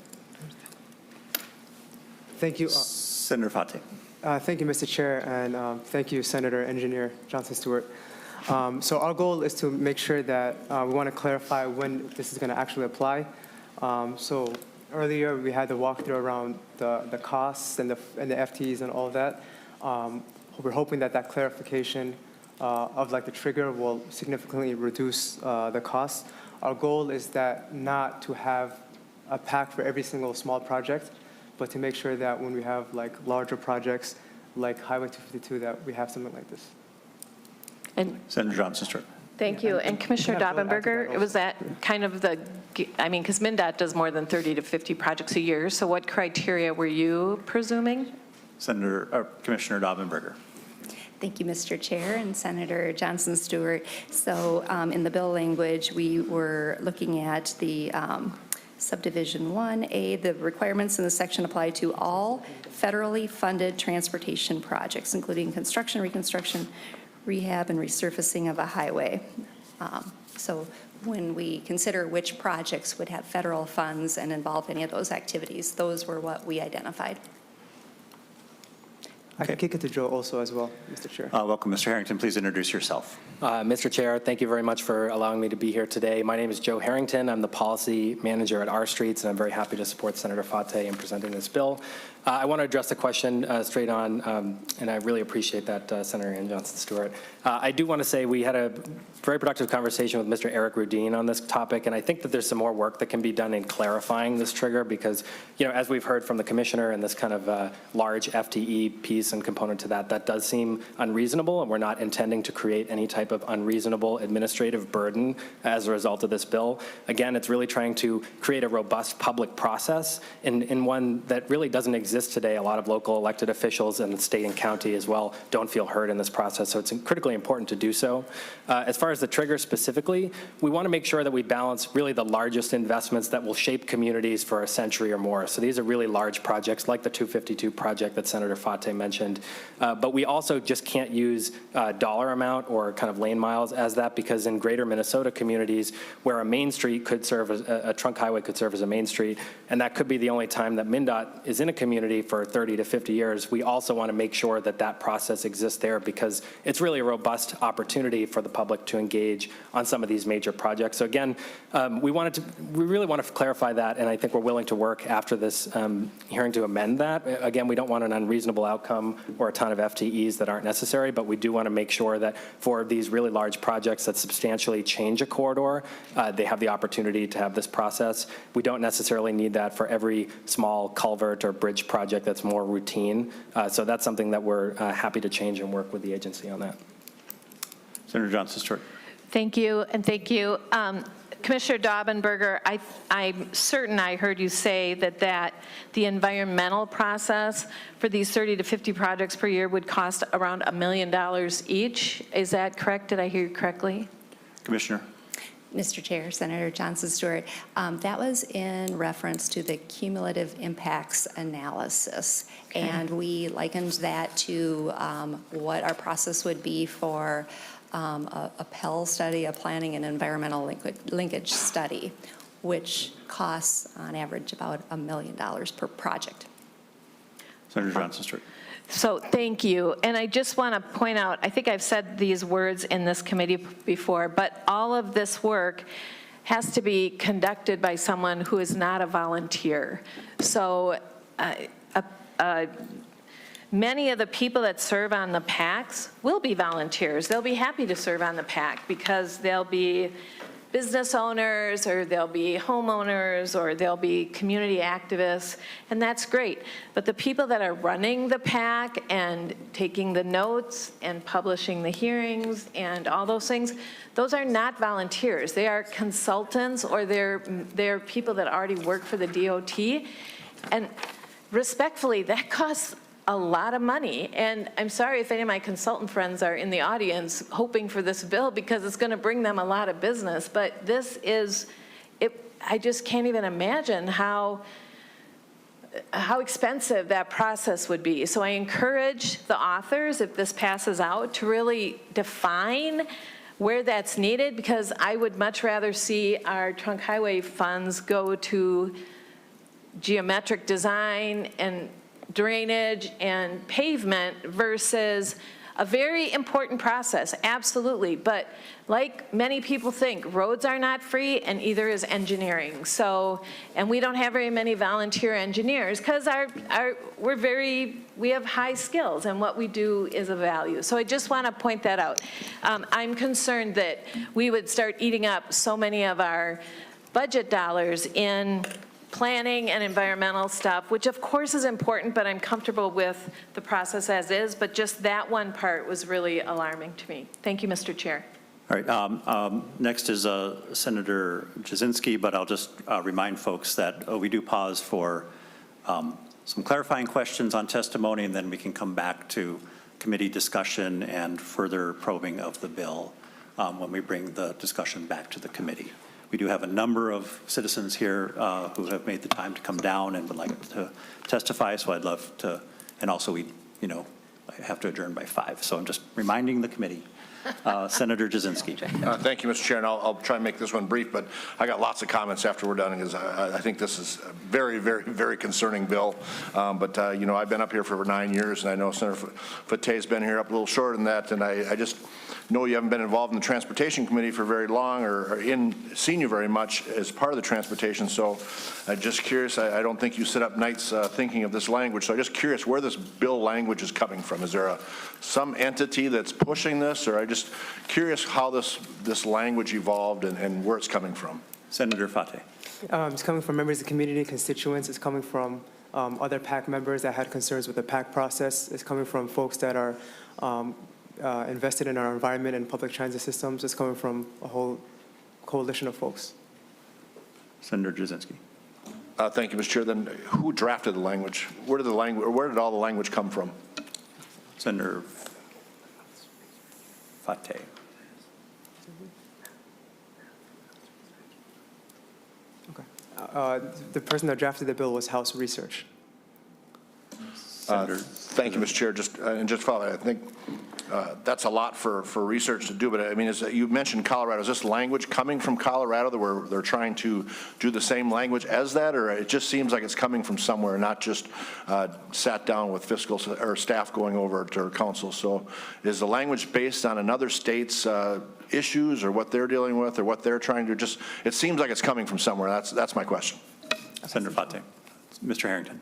Thank you. Senator Fateh. Thank you, Mr. Chair, and thank you, Senator Engineer Johnson Stewart. So our goal is to make sure that we want to clarify when this is going to actually apply. So earlier we had the walkthrough around the costs and the FTEs and all of that. We're hoping that clarification of the trigger will significantly reduce the costs. Our goal is that not to have a PAC for every single small project, but to make sure that when we have larger projects like Highway 252, that we have something like this. And Senator Johnson Stewart. thank you. And Commissioner Daubenberger, was that kind of because MnDOT does more than 30 to 50 projects a year, so what criteria were you presuming? Commissioner Daubenberger. Thank you, Mr. Chair and Senator Johnson Stewart. So in the bill language, we were looking at the subdivision 1A, the requirements in the section apply to all federally funded transportation projects, including construction, reconstruction, rehab, and resurfacing of a highway. So when we consider which projects would have federal funds and involve any of those activities. Those were what we identified. I can kick it to Joe also as well, Mr. Chair. Welcome, Mr. Harrington. Please introduce yourself. Mr. Chair, thank you very much for allowing me to be here today. My name is Joe Harrington. I'm the policy manager at Our Streets, and I'm very happy to support Senator Fateh in presenting this bill. I want to address the question straight on, and I really appreciate that, Senator Ann Johnson-Stewart. I do want to say we had a very productive conversation with Mr. Eric Rudin on this topic, and I think that there's some more work that can be done in clarifying this trigger because, as we've heard from the commissioner and this kind of large FTE piece and component to that, that does seem unreasonable, and we're not intending to create any type of unreasonable administrative burden as a result of this bill. Again, it's really trying to create a robust public process in one that really doesn't exist today. A lot of local elected officials and state and county as well don't feel heard in this process, so it's critically important to do so. As far as the trigger specifically, we want to make sure that we balance really the largest investments that will shape communities for a century or more. So these are really large projects like the 252 project that Senator Fateh mentioned, but we also just can't use dollar amount or kind of lane miles as that because in greater Minnesota communities where a main street could serve as a trunk highway could serve as a main street, and that could be the only time that MnDOT is in a community for 30 to 50 years, we also want to make sure that that process exists there because it's really a robust opportunity for the public to engage on some of these major projects. So again, we really want to clarify that, and I think we're willing to work after this hearing to amend that. Again, we don't want an unreasonable outcome or a ton of FTEs that aren't necessary, but we do want to make sure that for these really large projects that substantially change a corridor, they have the opportunity to have this process. We don't necessarily need that for every small culvert or bridge project that's more routine. So that's something that we're happy to change and work with the agency on that. Senator Johnson-Stewart. Thank you, and thank you. Commissioner Daubenberger, I'm certain I heard you say that the environmental process for these 30 to 50 projects per year would cost around $1 million each. Is that correct? Did I hear you correctly? Commissioner. Mr. Chair, Senator Johnson-Stewart, that was in reference to the cumulative impacts analysis. Okay. And we likened that to what our process would be for a Pell study, a planning and environmental linkage study, which costs on average about $1 million per project. Senator Johnson-Stewart. So thank you. And I just want to point out, I think I've said these words in this committee before, but all of this work has to be conducted by someone who is not a volunteer. So many of the people that serve on the PACs will be volunteers. They'll be happy to serve on the PAC because they'll be business owners or they'll be homeowners or they'll be community activists, and that's great. But the people that are running the PAC and taking the notes and publishing the hearings and all those things, those are not volunteers. They are consultants or they're people that already work for the DOT. And respectfully, that costs a lot of money. And I'm sorry if any of my consultant friends are in the audience hoping for this bill because it's going to bring them a lot of business. But this is, I just can't even imagine how expensive that process would be. So I encourage the authors, if this passes out, to really define where that's needed, because I would much rather see our trunk highway funds go to geometric design and drainage and pavement versus a very important process, absolutely. But like many people think, roads are not free and either is engineering. So, and we don't have very many volunteer engineers because we have high skills and what we do is of value. So I just want to point that out. I'm concerned that we would start eating up so many of our budget dollars in planning and environmental stuff, which of course is important, but I'm comfortable with the process as is, but just that one part was really alarming to me. Thank you, Mr. Chair. All right, next is Senator Jasinski, but I'll just remind folks that we do pause for some clarifying questions on testimony, and then we can come back to committee discussion and further probing of the bill when we bring the discussion back to the committee. We do have a number of citizens here who have made the time to come down and would like to testify, so I'd love to, and also we have to adjourn by 5. So I'm just reminding the committee Senator Jasinski. Thank you, Mr. Chair, and I'll try and make this one brief, but I got lots of comments after we're done because I think this is a very, very, very concerning bill. You know, I've been up here for 9 years, and I know Senator Fateh's been here up a little shorter than that, and I just know you haven't been involved in the Transportation Committee for very long or seen you very much as part of the Transportation, so I'm just curious. I don't think you sit up nights thinking of this language, so I'm just curious where this bill language is coming from. Is there some entity that's pushing this, or I'm just curious how this language evolved and where it's coming from? Senator Fateh. It's coming from members of the community, constituents. It's coming from other PAC members that had concerns with the PAC process. It's coming from folks that are invested in our environment and public transit systems. It's coming from a whole coalition of folks. Senator Jasinski. Thank you, Mr. Chair. Then who drafted the language? Where did all the language come from? Senator Fateh. The person that drafted the bill was House Research. Thank you, Mr. Chair. Just follow. I think that's a lot for research to do. But I mean, you mentioned Colorado. Is this language coming from Colorado that they're trying to do the same language as that, or it just seems like it's coming from somewhere, not just sat down with fiscal or staff going over to council? So, is the language based on another state's issues, or what they're dealing with, or what they're trying to just? It seems like it's coming from somewhere. That's my question. Senator Fateh. Mr. Harrington.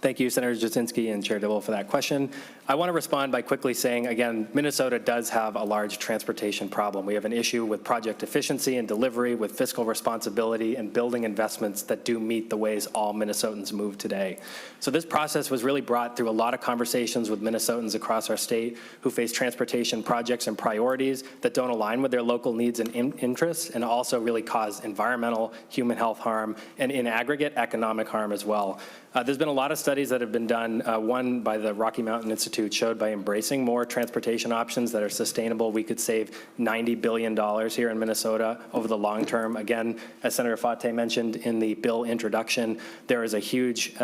Thank you, Senator Jasinski and Chair Dibble, for that question. I want to respond by quickly saying, again, Minnesota does have a large transportation problem. We have an issue with project efficiency and delivery, with fiscal responsibility and building investments that do meet the ways all Minnesotans move today. So this process was really brought through a lot of conversations with Minnesotans across our state who face transportation projects and priorities that don't align with their local needs and interests, and also really cause environmental, human health harm, and in aggregate, economic harm as well. There's been a lot of studies that have been done. One by the Rocky Mountain Institute showed by embracing more transportation options that are sustainable, we could save $90 billion here in Minnesota over the long term. Again, as Senator Fateh mentioned in the bill introduction, there is a huge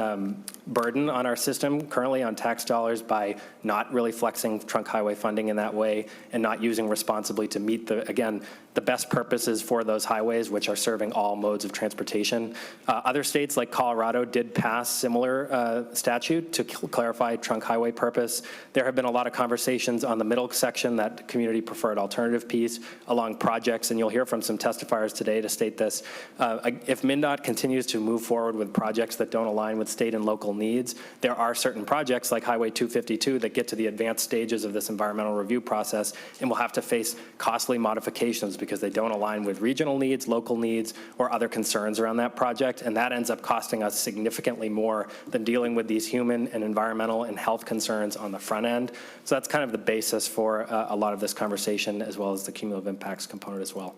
burden on our system currently on tax dollars by not really flexing trunk highway funding in that way and not using responsibly to meet the best purposes for those highways, which are serving all modes of transportation. Other states like Colorado did pass similar statute to clarify trunk highway purpose. There have been a lot of conversations on the middle section, that community preferred alternative piece, along projects, and you'll hear from some testifiers today to state this. If MnDOT continues to move forward with projects that don't align with state and local needs, there are certain projects like Highway 252 that get to the advanced stages of this environmental review process and will have to face costly modifications because they don't align with regional needs, local needs, or other concerns around that project, and that ends up costing us significantly more than dealing with these human and environmental and health concerns on the front end. So that's kind of the basis for a lot of this conversation, as well as the cumulative impacts component as well.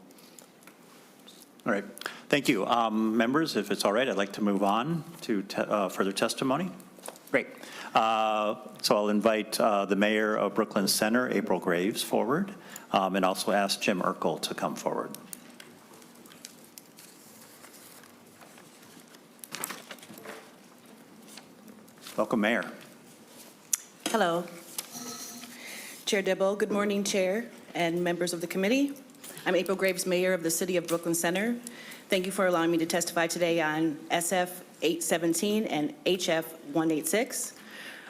All right. Thank you. Members, if it's all right, I'd like to move on to further testimony. Great. So I'll invite the mayor of Brooklyn Center, April Graves, forward, and also ask Jim Urkel to come forward. Welcome, Mayor. Hello. Chair Dibble, good morning, Chair and members of the committee. I'm April Graves, Mayor of the City of Brooklyn Center. Thank you for allowing me to testify today on SF 817 and HF 186.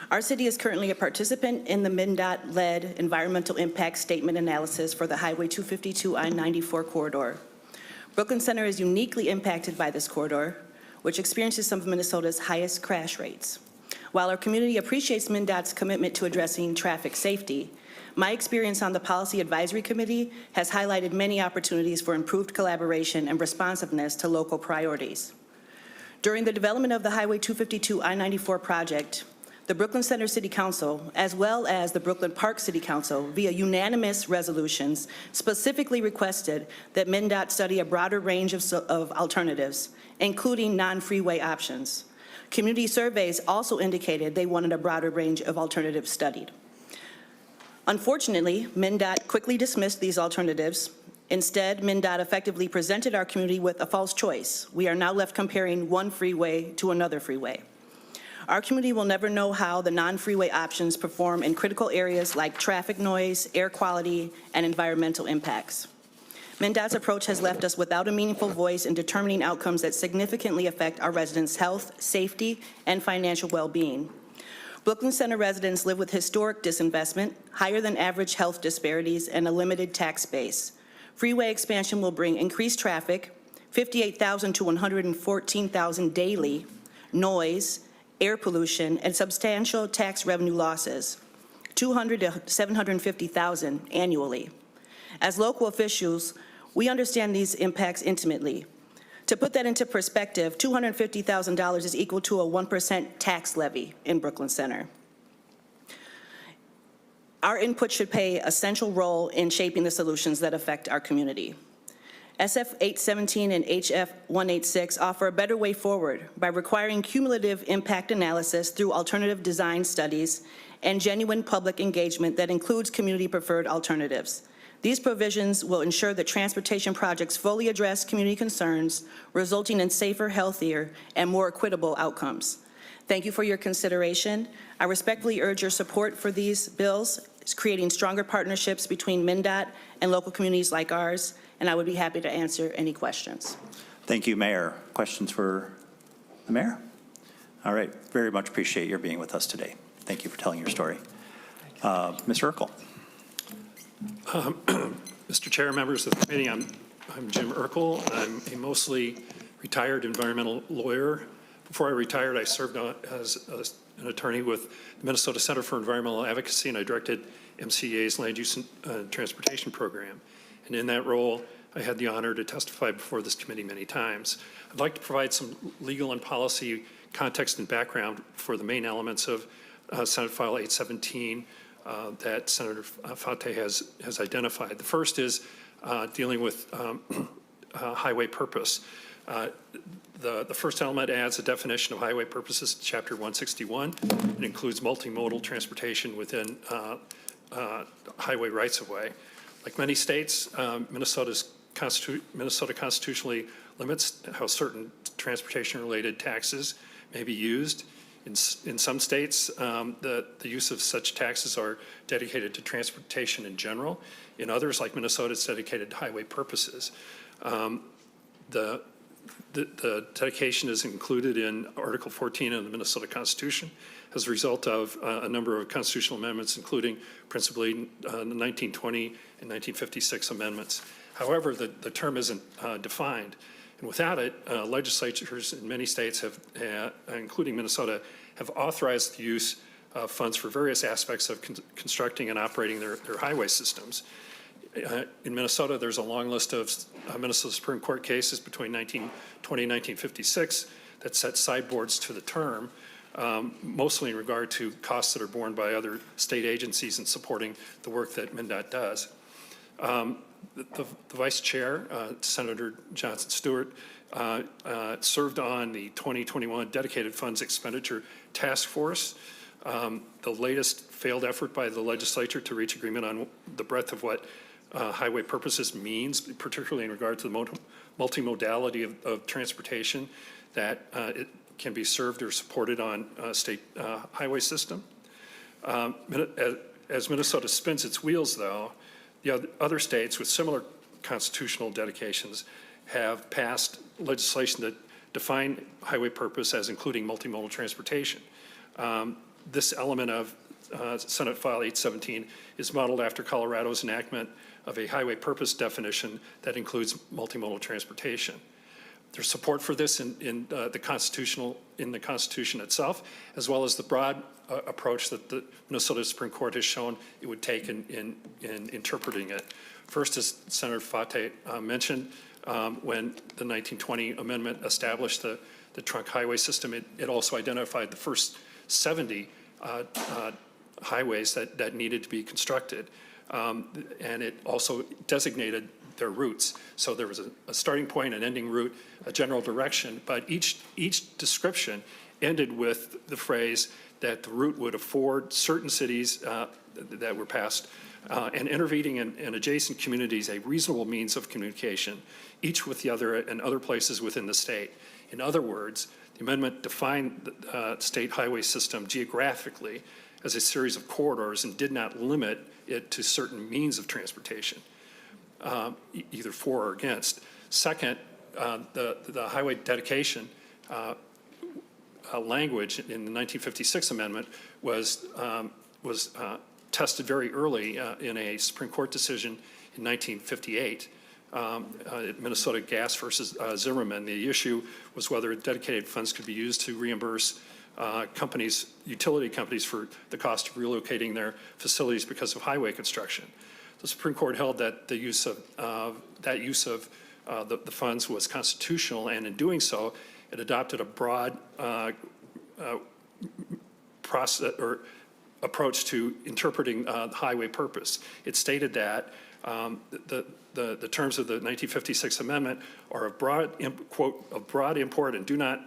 Our city is currently a participant in the MnDOT-led environmental impact statement analysis for the Highway 252 I-94 corridor. Brooklyn Center is uniquely impacted by this corridor, which experiences some of Minnesota's highest crash rates. While our community appreciates MnDOT's commitment to addressing traffic safety, my experience on the Policy Advisory Committee has highlighted many opportunities for improved collaboration and responsiveness to local priorities. During the development of the Highway 252 I-94 project, the Brooklyn Center City Council, as well as the Brooklyn Park City Council, via unanimous resolutions, specifically requested that MnDOT study a broader range of alternatives, including non-freeway options. Community surveys also indicated they wanted a broader range of alternatives studied. Unfortunately, MnDOT quickly dismissed these alternatives. Instead, MnDOT effectively presented our community with a false choice. We are now left comparing one freeway to another freeway. Our community will never know how the non-freeway options perform in critical areas like traffic noise, air quality, and environmental impacts. MnDOT's approach has left us without a meaningful voice in determining outcomes that significantly affect our residents' health, safety, and financial well-being. Brooklyn Center residents live with historic disinvestment, higher than average health disparities, and a limited tax base. Freeway expansion will bring increased traffic, 58,000 to 114,000 daily, noise, air pollution, and substantial tax revenue losses, 200 to 750,000 annually. As local officials, we understand these impacts intimately. To put that into perspective, $250,000 is equal to a 1% tax levy in Brooklyn Center. Our input should play a central role in shaping the solutions that affect our community. SF 817 and HF 186 offer a better way forward by requiring cumulative impact analysis through alternative design studies and genuine public engagement that includes community-preferred alternatives. These provisions will ensure that transportation projects fully address community concerns, resulting in safer, healthier, and more equitable outcomes. Thank you for your consideration. I respectfully urge your support for these bills, creating stronger partnerships between MnDOT and local communities like ours, and I would be happy to answer any questions. Thank you, Mayor. Questions for the Mayor? All right, very much appreciate your being with us today. Thank you for telling your story. Mr. Urkel. Mr. Chair, members of the committee, I'm Jim Urkel. I'm a mostly retired environmental lawyer. Before I retired, I served as an attorney with the Minnesota Center for Environmental Advocacy, and I directed MCEA's Land Use and Transportation Program. And in that role, I had the honor to testify before this committee many times. I'd like to provide some legal and policy context and background for the main elements of Senate File 817 that Senator Fateh has identified. The first is dealing with highway purpose. The first element adds a definition of highway purposes to Chapter 161. It includes multimodal transportation within highway rights-of-way. Like many states, Minnesota constitutionally limits how certain transportation-related taxes may be used. In some states, the use of such taxes are dedicated to transportation in general. In others, like Minnesota, it's dedicated to highway purposes. The dedication is included in Article 14 of the Minnesota Constitution as a result of a number of constitutional amendments, including principally the 1920 and 1956 amendments. However, the term isn't defined. And without it, legislatures in many states have, including Minnesota, have authorized the use of funds for various aspects of constructing and operating their highway systems. In Minnesota, there's a long list of Minnesota Supreme Court cases between 1920 and 1956 that set sideboards to the term, mostly in regard to costs that are borne by other state agencies in supporting the work that MnDOT does. The Vice Chair, Senator Stewart, served on the 2021 Dedicated Funds Expenditure Task Force, the latest failed effort by the Legislature to reach agreement on the breadth of what highway purposes means, particularly in regard to the multimodality of transportation that it can be served or supported on a state highway system. As Minnesota spins its wheels, though, the other states with similar constitutional dedications have passed legislation that define highway purpose as including multimodal transportation. This element of Senate File 817 is modeled after Colorado's enactment of a highway purpose definition that includes multimodal transportation. There's support for this in the Constitution itself, as well as the broad approach that the Minnesota Supreme Court has shown it would take in interpreting it. First, as Senator Fateh mentioned, when the 1920 amendment established the trunk highway system, it also identified the first 70 highways that needed to be constructed. And it also designated their routes. So there was a starting point, an ending route, a general direction, but each description ended with the phrase that the route would afford certain cities that were passed and intervening in adjacent communities a reasonable means of communication, each with the other and other places within the state. In other words, The amendment defined the state highway system geographically as a series of corridors and did not limit it to certain means of transportation, either for or against. Second, the highway dedication language in the 1956 amendment was tested very early in a Supreme Court decision in 1958. Minnesota Gas versus Zimmerman. The issue was whether dedicated funds could be used to reimburse utility companies for the cost of relocating their facilities because of highway construction. The Supreme Court held that the use of the funds was constitutional, and in doing so, it adopted a broad process or approach to interpreting highway purpose. It stated that the terms of the 1956 amendment are of broad, quote, of broad import and do not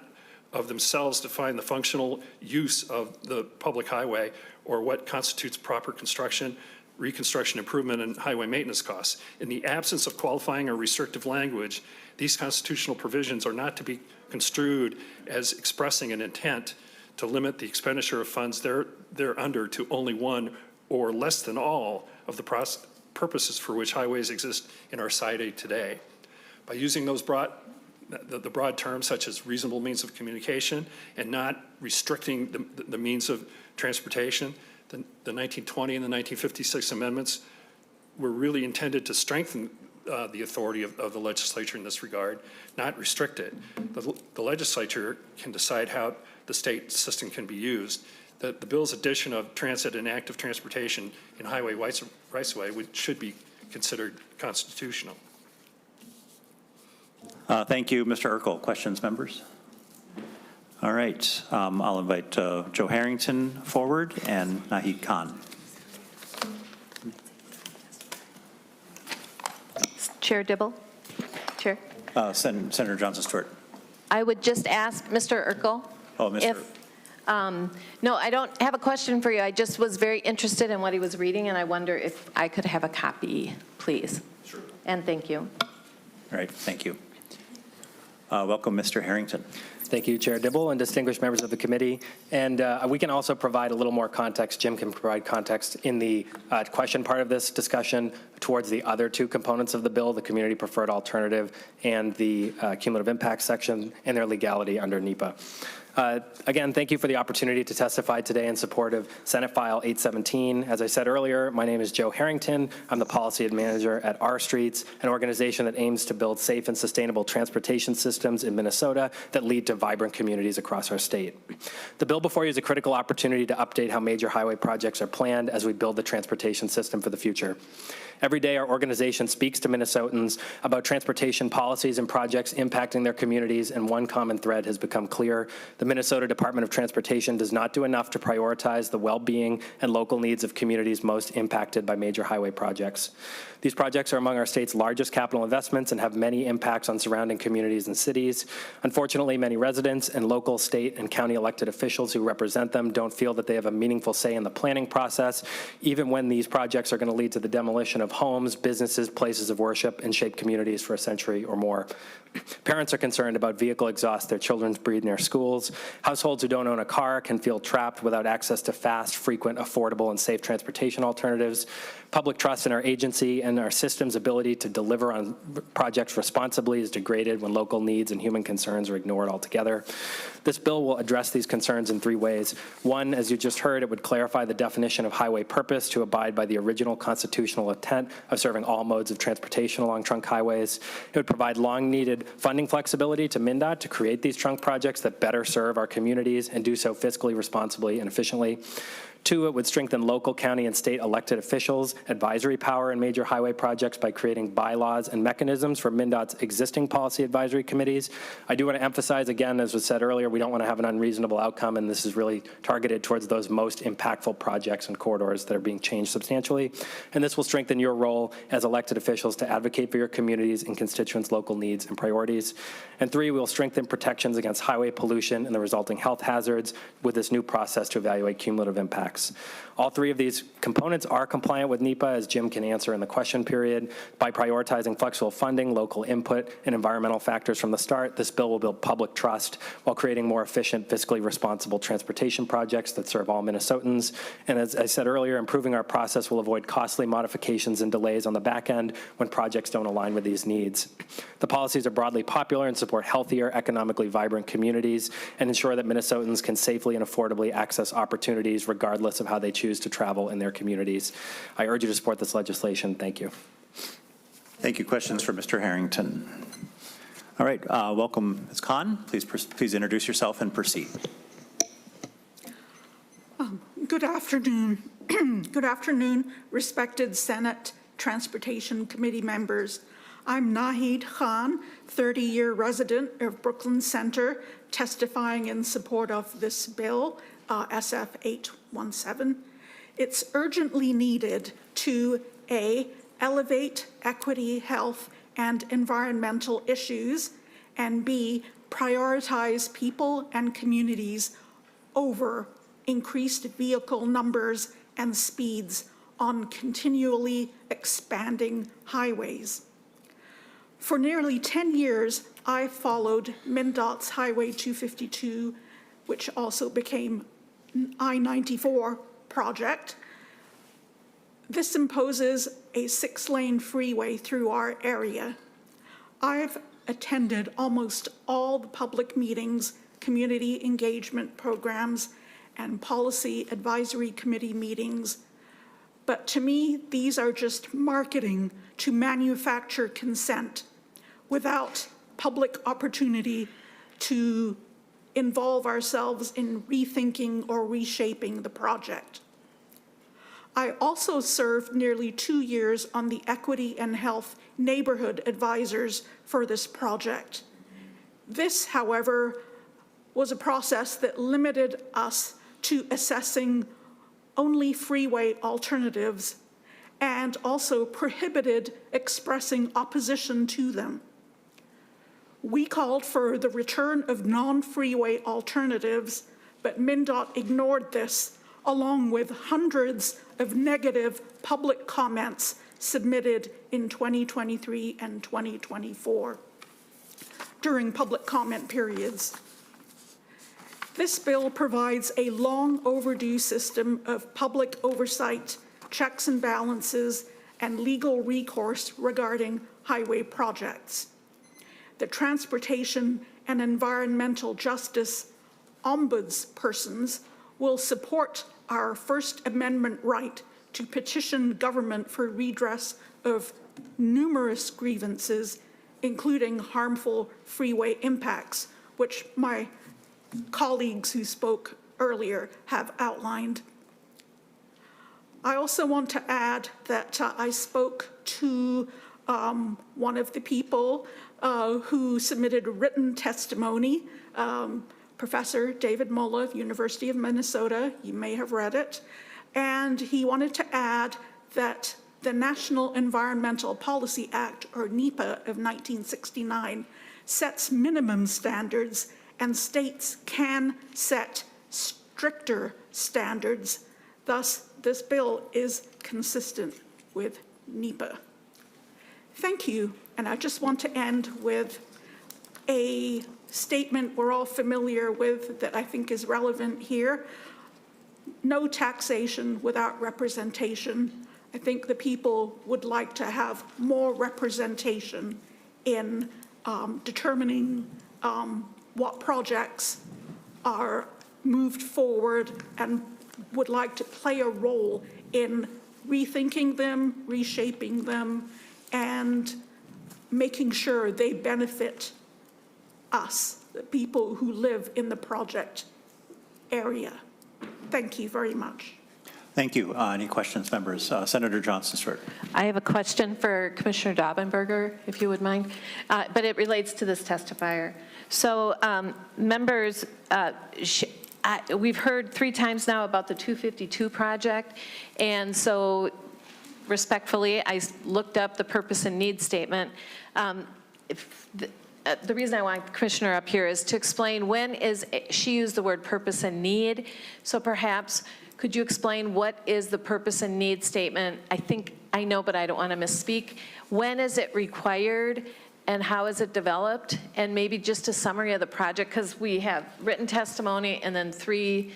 of themselves define the functional use of the public highway or what constitutes proper construction, reconstruction, improvement, and highway maintenance costs. In the absence of qualifying or restrictive language, these constitutional provisions are not to be construed as expressing an intent to limit the expenditure of funds thereunder to only one or less than all of the purposes for which highways exist in our society today. By using those the broad terms such as reasonable means of communication and not restricting the means of transportation, the 1920 and the 1956 amendments were really intended to strengthen the authority of the legislature in this regard, not restrict it. The legislature can decide how the state system can be used. The bill's addition of transit and active transportation in highway rights-of-way should be considered constitutional. Thank you, Mr. Urkel. Questions, members? All right, I'll invite Joe Harrington forward and Nahid Khan. Chair Dibble? Chair? Senator Johnson Stewart. I would just ask Mr. Urkel. Oh, Mr. If, no, I don't have a question for you. I just was very interested in what he was reading, and I wonder if I could have a copy, please. Sure. And thank you. All right, thank you. Welcome, Mr. Harrington. Thank you, Chair Dibble and distinguished members of the committee. And we can also provide a little more context. Jim can provide context in the question part of this discussion towards the other two components of the bill, the community preferred alternative and the cumulative impact section and their legality under NEPA. Again, thank you for the opportunity to testify today in support of Senate File 817. As I said earlier, my name is Joe Harrington. I'm the policy manager at Our Streets, an organization that aims to build safe and sustainable transportation systems in Minnesota that lead to vibrant communities across our state. The bill before you is a critical opportunity to update how major highway projects are planned as we build the transportation system for the future. Every day, our organization speaks to Minnesotans about transportation policies and projects impacting their communities, and one common thread has become clear. The Minnesota Department of Transportation does not do enough to prioritize the well-being and local needs of communities most impacted by major highway projects. These projects are among our state's largest capital investments and have many impacts on surrounding communities and cities. Unfortunately, many residents and local, state, and county elected officials who represent them don't feel that they have a meaningful say in the planning process, even when these projects are going to lead to the demolition of homes, businesses, places of worship, and shape communities for a century or more. Parents are concerned about vehicle exhaust their children breathe in their schools. Households who don't own a car can feel trapped without access to fast, frequent, affordable, and safe transportation alternatives. Public trust in our agency and our system's ability to deliver on projects responsibly is degraded when local needs and human concerns are ignored altogether. This bill will address these concerns in three ways. One, as you just heard, it would clarify the definition of highway purpose to abide by the original constitutional intent of serving all modes of transportation along trunk highways. It would provide long-needed funding flexibility to MnDOT to create these trunk projects that better serve our communities and do so fiscally responsibly and efficiently. Two, it would strengthen local, county, and state elected officials' advisory power in major highway projects by creating bylaws and mechanisms for MnDOT's existing policy advisory committees. I do want to emphasize, again, as was said earlier, we don't want to have an unreasonable outcome, and this is really targeted towards those most impactful projects and corridors that are being changed substantially. And this will strengthen your role as elected officials to advocate for your communities and constituents' local needs and priorities. And three, we will strengthen protections against highway pollution and the resulting health hazards with this new process to evaluate cumulative impact. impacts. All three of these components are compliant with NEPA, as Jim can answer in the question period. By prioritizing flexible funding, local input, and environmental factors from the start, this bill will build public trust while creating more efficient, fiscally responsible transportation projects that serve all Minnesotans. And as I said earlier, improving our process will avoid costly modifications and delays on the back end when projects don't align with these needs. The policies are broadly popular and support healthier, economically vibrant communities and ensure that Minnesotans can safely and affordably access opportunities regardless of how they choose to travel in their communities. I urge you to support this legislation. Thank you. Thank you. Questions for Mr. Harrington? All right, welcome, Ms. Khan. Please introduce yourself and proceed. Good afternoon. Good afternoon, respected Senate Transportation Committee members. I'm Nahid Khan, 30-year resident of Brooklyn Center, testifying in support of this bill, SF 817. It's urgently needed to A, elevate equity, health, and environmental issues, and B, prioritize people and communities over increased vehicle numbers and speeds on continually expanding highways. For nearly 10 years, I followed MnDOT's Highway 252, which also became I-94 project. This imposes a 6-lane freeway through our area. I've attended almost all the public meetings, community engagement programs, and policy advisory committee meetings. But to me, these are just marketing to manufacture consent without public opportunity to involve ourselves in rethinking or reshaping the project. I also served nearly 2 years on the Equity and Health Neighborhood Advisors for this project. This, however, was a process that limited us to assessing only freeway alternatives and also prohibited expressing opposition to them. We called for the return of non-freeway alternatives, but MnDOT ignored this, along with hundreds of negative public comments submitted in 2023 and 2024 during public comment periods. This bill provides a long overdue system of public oversight, checks and balances, and legal recourse regarding highway projects. The Transportation and Environmental Justice Ombudspersons will support our First Amendment right to petition government for redress of numerous grievances, including harmful freeway impacts, which my colleagues who spoke earlier have outlined. I also want to add that I spoke to one of the people who submitted written testimony, Professor David Mulla of University of Minnesota. You may have read it. And he wanted to add that the National Environmental Policy Act, or NEPA, of 1969 sets minimum standards, and states can set stricter standards. Thus, this bill is consistent with NEPA. Thank you, and I just want to end with a statement we're all familiar with that I think is relevant here. No taxation without representation. I think the people would like to have more representation in determining what projects are moved forward and would like to play a role in rethinking them, reshaping them, and making sure they benefit us, the people who live in the project area. Thank you very much. Thank you. Any questions, members? Senator Johnson Stewart. I have a question for Commissioner Daubenberger, if you would mind, but it relates to this testifier. So members, we've heard 3 times now about the 252 project, and so respectfully, I looked up the purpose and need statement. The reason I want the Commissioner up here is to explain when she used the word purpose and need, so perhaps Could you explain what is the purpose and need statement? I think I know, but I don't want to misspeak. When is it required and how is it developed? And maybe just a summary of the project, because we have written testimony and then 3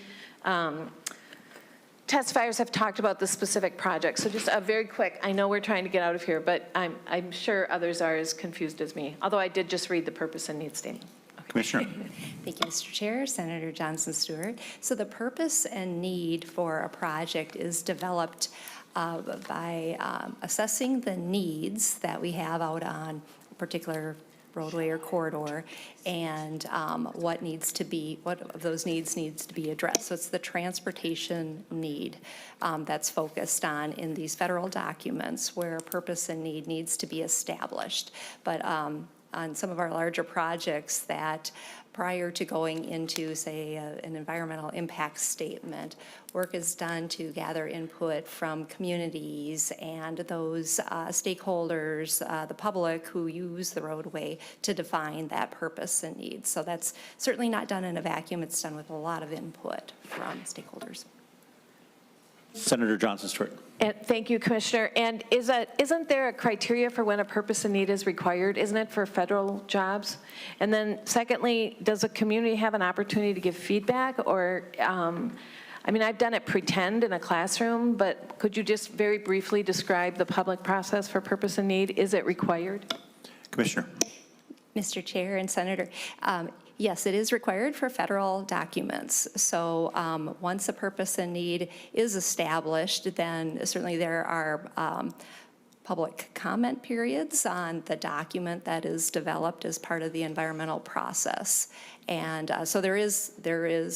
testifiers have talked about the specific project. So just a very quick, I know we're trying to get out of here, but I'm sure others are as confused as me, although I did just read the purpose and need statement. Commissioner. Thank you, Mr. Chair, Senator Johnson Stewart. So the purpose and need for a project is developed by assessing the needs that we have out on a particular roadway or corridor, and what of those needs to be addressed. So it's the transportation need that's focused on in these federal documents where purpose and need needs to be established. But on some of our larger projects that prior to going into, say, an environmental impact statement, work is done to gather input from communities and those stakeholders, the public who use the roadway, to define that purpose and need. So that's certainly not done in a vacuum. It's done with a lot of input from stakeholders. Senator Johnson Stewart. And thank you, Commissioner. And isn't there a criteria for when a purpose and need is required? Isn't it for federal jobs? And then secondly, does a community have an opportunity to give feedback? Or, I mean, I've done it pretend in a classroom, but could you just very briefly describe the public process for purpose and need? Is it required? Commissioner. Mr. Chair and Senator, yes, it is required for federal documents. So once a purpose and need is established, then certainly there are public comment periods on the document that is developed as part of the environmental process. And so there is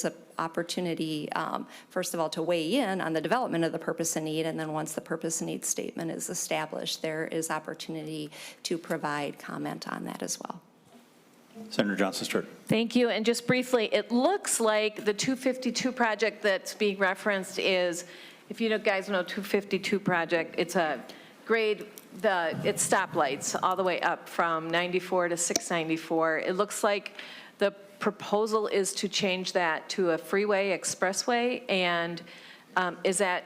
an opportunity, first of all, to weigh in on the development of the purpose and need, and then once the purpose and need statement is established, there is opportunity to provide comment on that as well. Senator Johnson Stewart. Thank you. And just briefly, it looks like the 252 project that's being referenced is, if you guys know 252 project, it's a grade, it's stoplights all the way up from 94 to 694. It looks like the proposal is to change that to a freeway expressway. And is that,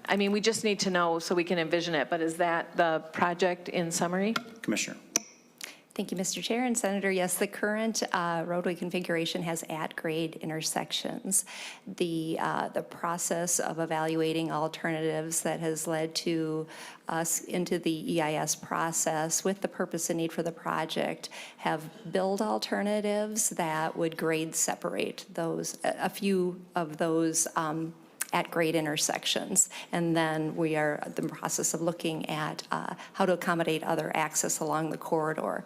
I mean, we just need to know so we can envision it, but is that the project in summary? Commissioner. Thank you, Mr. Chair and Senator. Yes, the current roadway configuration has at-grade intersections. The process of evaluating alternatives that has led to us into the EIS process with the purpose and need for the project have build alternatives that would grade separate those, a few of those at grade intersections. And then we are in the process of looking at how to accommodate other access along the corridor.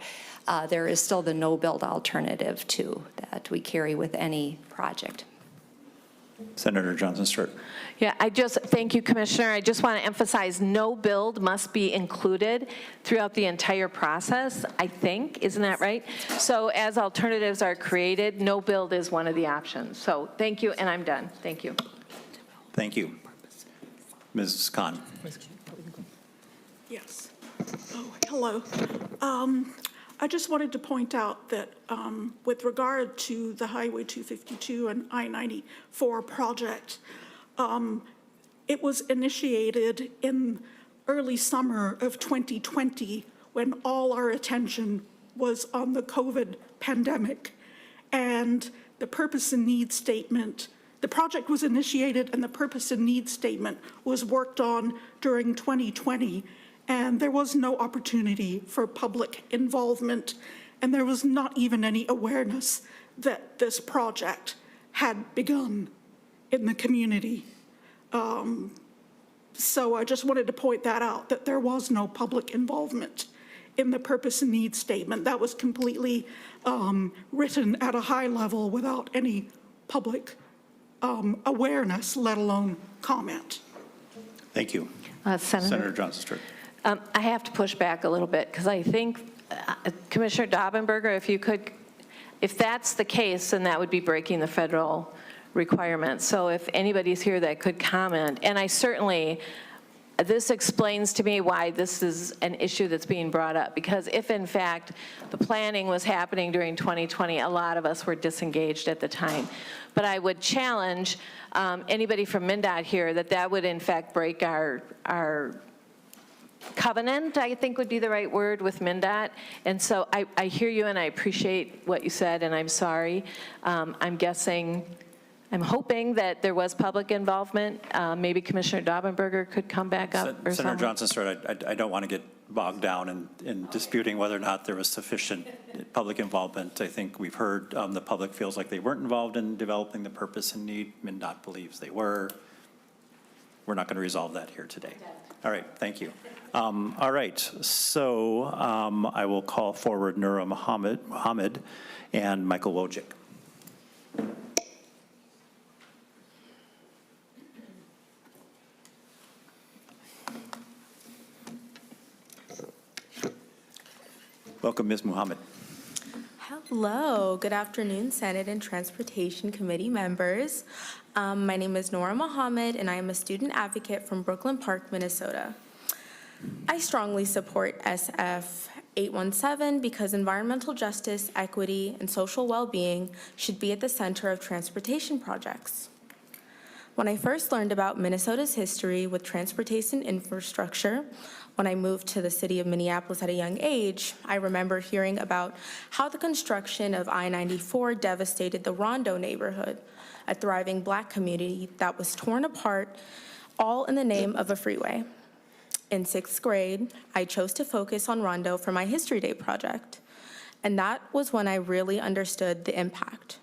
There is still the no-build alternative too that we carry with any project. Senator Johnson Stewart. Yeah, thank you, Commissioner. I just want to emphasize no build must be included throughout the entire process, I think. Isn't that right? So as alternatives are created, no build is one of the options. So thank you, and I'm done. Thank you. Thank you. Ms. Khan. Yes. Oh, hello. I just wanted to point out that with regard to the Highway 252 and I-94 project, it was initiated in early summer of 2020 when all our attention was on the COVID pandemic. And the purpose and need statement, the project was initiated and the purpose and need statement was worked on during 2020. And there was no opportunity for public involvement, and there was not even any awareness that this project had begun in the community. So I just wanted to point that out, that there was no public involvement in the purpose and need statement. That was completely written at a high level without any public awareness, let alone comment. Thank you. Senator Johnson Stewart. I have to push back a little bit because I think, Commissioner Daubenberger, if that's the case, then that would be breaking the federal requirements. So if anybody's here that could comment, and I certainly, this explains to me why this is an issue that's being brought up, because if in fact the planning was happening during 2020, a lot of us were disengaged at the time. But I would challenge anybody from MnDOT here that would in fact break our covenant, I think would be the right word, with MnDOT. And so I hear you and I appreciate what you said, and I'm sorry. I'm hoping that there was public involvement. Maybe Commissioner Daubenberger could come back up or Senator something. Johnson, sir, I don't want to get bogged down in disputing whether or not there was sufficient public involvement. I think we've heard the public feels like they weren't involved in developing the purpose and need. MnDOT believes they were. We're not going to resolve that here today. All right, thank you. All right, so I will call forward Nura Mohammed and Michael Wojcik. Welcome, Ms. Muhammad. Hello, good afternoon, Senate and Transportation Committee members. My name is Nora Mohammed, and I am a student advocate from Brooklyn Park, Minnesota. I strongly support SF 817 because environmental justice, equity, and social well-being should be at the center of transportation projects. When I first learned about Minnesota's history with transportation infrastructure, when I moved to the city of Minneapolis at a young age, I remember hearing about how the construction of I-94 devastated the Rondo neighborhood, a thriving Black community that was torn apart, all in the name of a freeway. In 6th grade, I chose to focus on Rondo for my History Day project, and that was when I really understood the impact.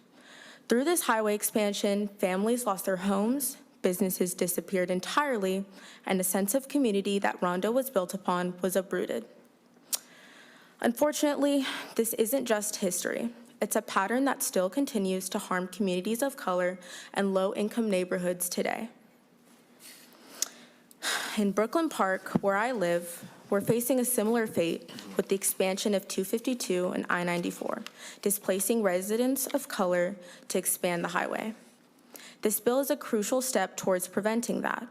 Through this highway expansion, families lost their homes, businesses disappeared entirely, and the sense of community that Rondo was built upon was uprooted. Unfortunately, this isn't just history. It's a pattern that still continues to harm communities of color and low-income neighborhoods today. In Brooklyn Park, where I live, we're facing a similar fate with the expansion of 252 and I-94, displacing residents of color to expand the highway. This bill is a crucial step towards preventing that.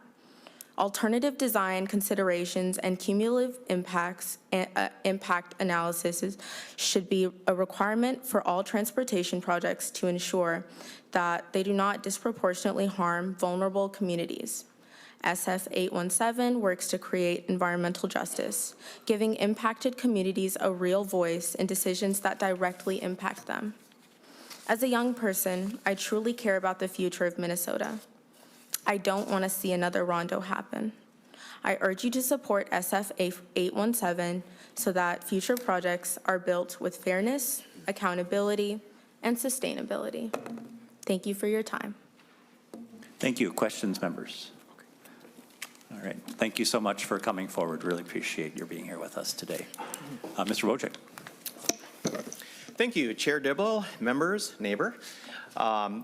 Alternative design considerations and cumulative impact analysis should be a requirement for all transportation projects to ensure that they do not disproportionately harm vulnerable communities. SF 817 works to create environmental justice, giving impacted communities a real voice in decisions that directly impact them. As a young person, I truly care about the future of Minnesota. I don't want to see another Rondo happen. I urge you to support SF 817 so that future projects are built with fairness, accountability, and sustainability. Thank you for your time. Thank you. Questions, members? All right. Thank you so much for coming forward. Really appreciate your being here with us today. Mr. Wojcik. Thank you, Chair Dibble, members, neighbor.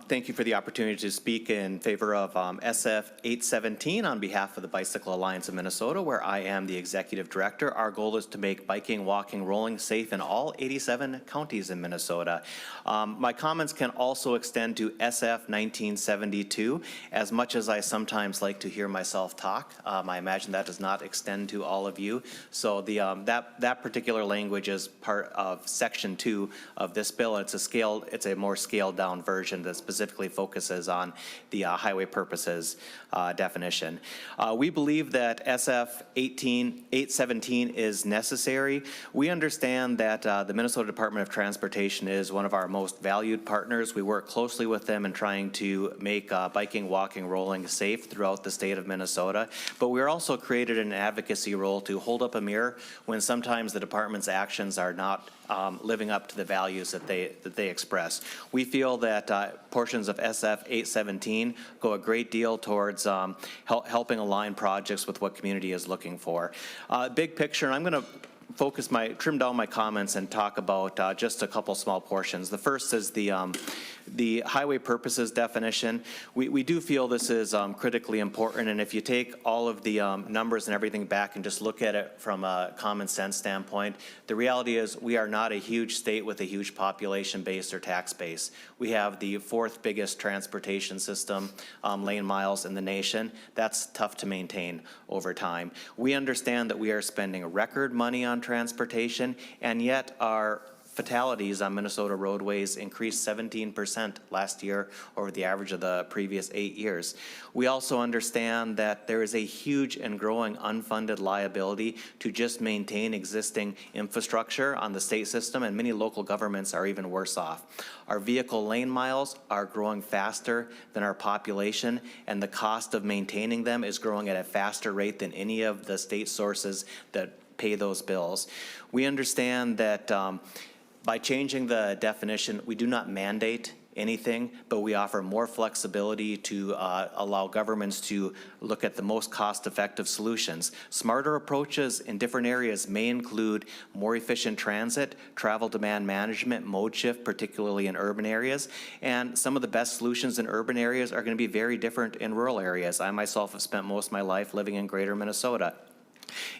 Thank you for the opportunity to speak in favor of SF 817 on behalf of the Bicycle Alliance of Minnesota, where I am the executive director. Our goal is to make biking, walking, rolling safe in all 87 counties in Minnesota. My comments can also extend to SF 1972. As much as I sometimes like to hear myself talk, I imagine that does not extend to all of you. So that particular language is part of Section 2 of this bill. And it's a more scaled down version that specifically focuses on the highway purposes definition. We believe that SF 817 is necessary. We understand that the Minnesota Department of Transportation is one of our most valued partners. We work closely with them in trying to make biking, walking, rolling safe throughout the state of Minnesota. But we're also created an advocacy role to hold up a mirror when sometimes the department's actions are not living up to the values that they express. We feel that portions of SF 817 go a great deal towards helping align projects with what community is looking for. Big picture, and I'm going to trim down my comments and talk about just a couple small portions. The first is the highway purposes definition. We do feel this is critically important, and if you take all of the numbers and everything back and just look at it from a common sense standpoint, the reality is we are not a huge state with a huge population base or tax base. We have the 4th biggest transportation system, lane miles in the nation. That's tough to maintain over time. We understand that we are spending record money on transportation, and yet our fatalities on Minnesota roadways increased 17% last year over the average of the previous 8 years. We also understand that there is a huge and growing unfunded liability to just maintain existing infrastructure on the state system, and many local governments are even worse off. Our vehicle lane miles are growing faster than our population, and the cost of maintaining them is growing at a faster rate than any of the state sources that pay those bills. We understand that by changing the definition, we do not mandate anything, but we offer more flexibility to allow governments to look at the most cost-effective solutions. Smarter approaches in different areas may include more efficient transit, travel demand management, mode shift, particularly in urban areas, and some of the best solutions in urban areas are going to be very different in rural areas. I myself have spent most of my life living in greater Minnesota.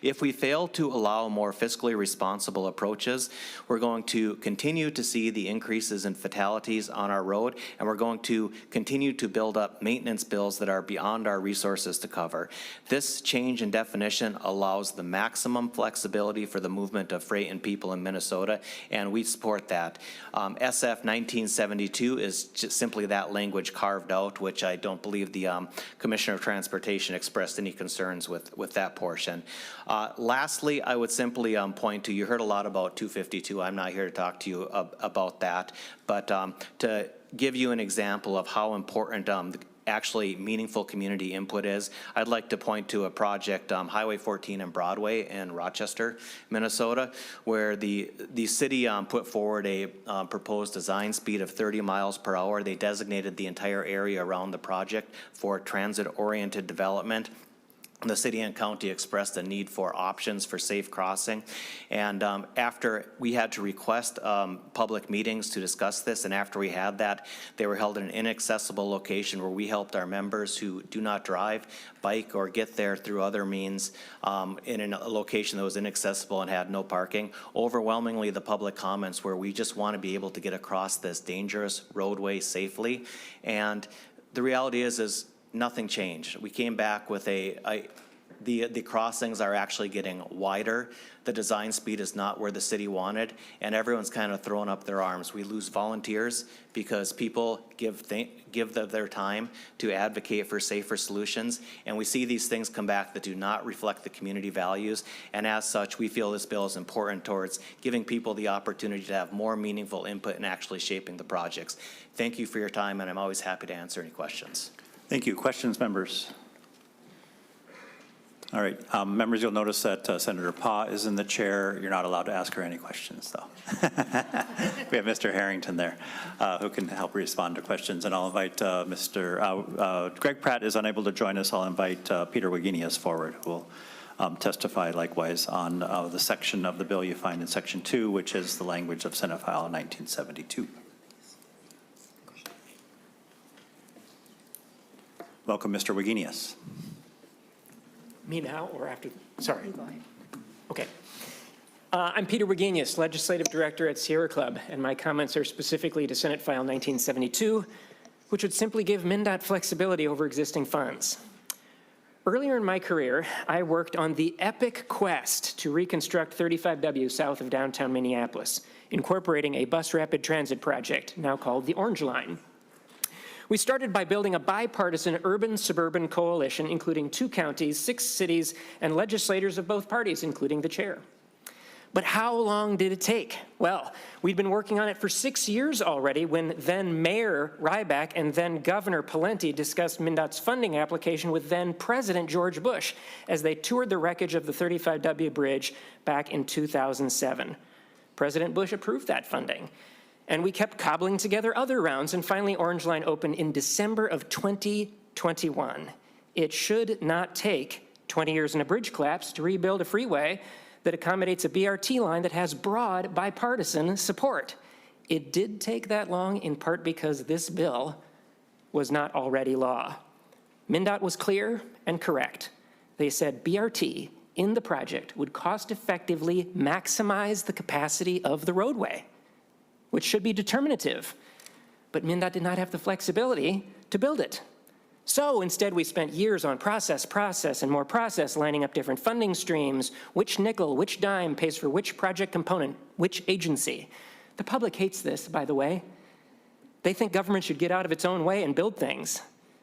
If we fail to allow more fiscally responsible approaches, we're going to continue to see the increases in fatalities on our road, and we're going to continue to build up maintenance bills that are beyond our resources to cover. This change in definition allows the maximum flexibility for the movement of freight and people in Minnesota, and we support that. SF 1972 is just simply that language carved out, which I don't believe the Commissioner of Transportation expressed any concerns with that portion. Lastly, I would simply point to, you heard a lot about 252. I'm not here to talk to you about that, but to give you an example of how important actually meaningful community input is, I'd like to point to a project, Highway 14 and Broadway in Rochester, Minnesota, where the city put forward a proposed design speed of 30 miles per hour. They designated the entire area around the project for transit-oriented development. The city and county expressed a need for options for safe crossing. And after we had to request public meetings to discuss this, and after we had that, they were held in an inaccessible location where we helped our members who do not drive, bike, or get there through other means in a location that was inaccessible and had no parking. Overwhelmingly, the public comments were, we just want to be able to get across this dangerous roadway safely. And the reality is nothing changed. We came back with the crossings are actually getting wider. The design speed is not where the city wanted, and everyone's kind of throwing up their arms. We lose volunteers because people give their time to advocate for safer solutions, and we see these things come back that do not reflect the community values, and as such, we feel this bill is important towards giving people the opportunity to have more meaningful input in actually shaping the projects. Thank you for your time, and I'm always happy to answer any questions. Thank you. Questions, members? All right, members, you'll notice that Senator Pah is in the chair. You're not allowed to ask her any questions, though. We have Mr. Harrington there who can help respond to questions, and I'll invite Greg Pratt is unable to join us. I'll invite Peter Wagenius forward, who will testify likewise on the section of the bill you find in Section 2, which is the language of Senate File 1972. Welcome, Mr. Wagenius. Me now or after? Sorry. Okay. I'm Peter Wagenius, Legislative Director at Sierra Club, and my comments are specifically to Senate File 1972, which would simply give MnDOT flexibility over existing funds. Earlier in my career, I worked on the epic quest to reconstruct 35W south of downtown Minneapolis, incorporating a bus rapid transit project, now called the Orange Line. We started by building a bipartisan urban-suburban coalition, including 2 counties, 6 cities, and legislators of both parties, including the chair. But how long did it take? Well, we'd been working on it for 6 years already when then Mayor Ryback and then Governor Pawlenty discussed MnDOT's funding application with then President George Bush as they toured the wreckage of the 35W bridge back in 2007. President Bush approved that funding. And we kept cobbling together other rounds, and finally Orange Line opened in December of 2021. It should not take 20 years and a bridge collapse to rebuild a freeway that accommodates a BRT line that has broad bipartisan support. It did take that long in part because this bill was not already law. MnDOT was clear and correct. They said BRT in the project would cost-effectively maximize the capacity of the roadway, which should be determinative. But MnDOT did not have the flexibility to build it. So instead, we spent years on process, and more process, lining up different funding streams, which nickel, which dime pays for which project component, which agency. The public hates this, by the way. They think government should get out of its own way and build things.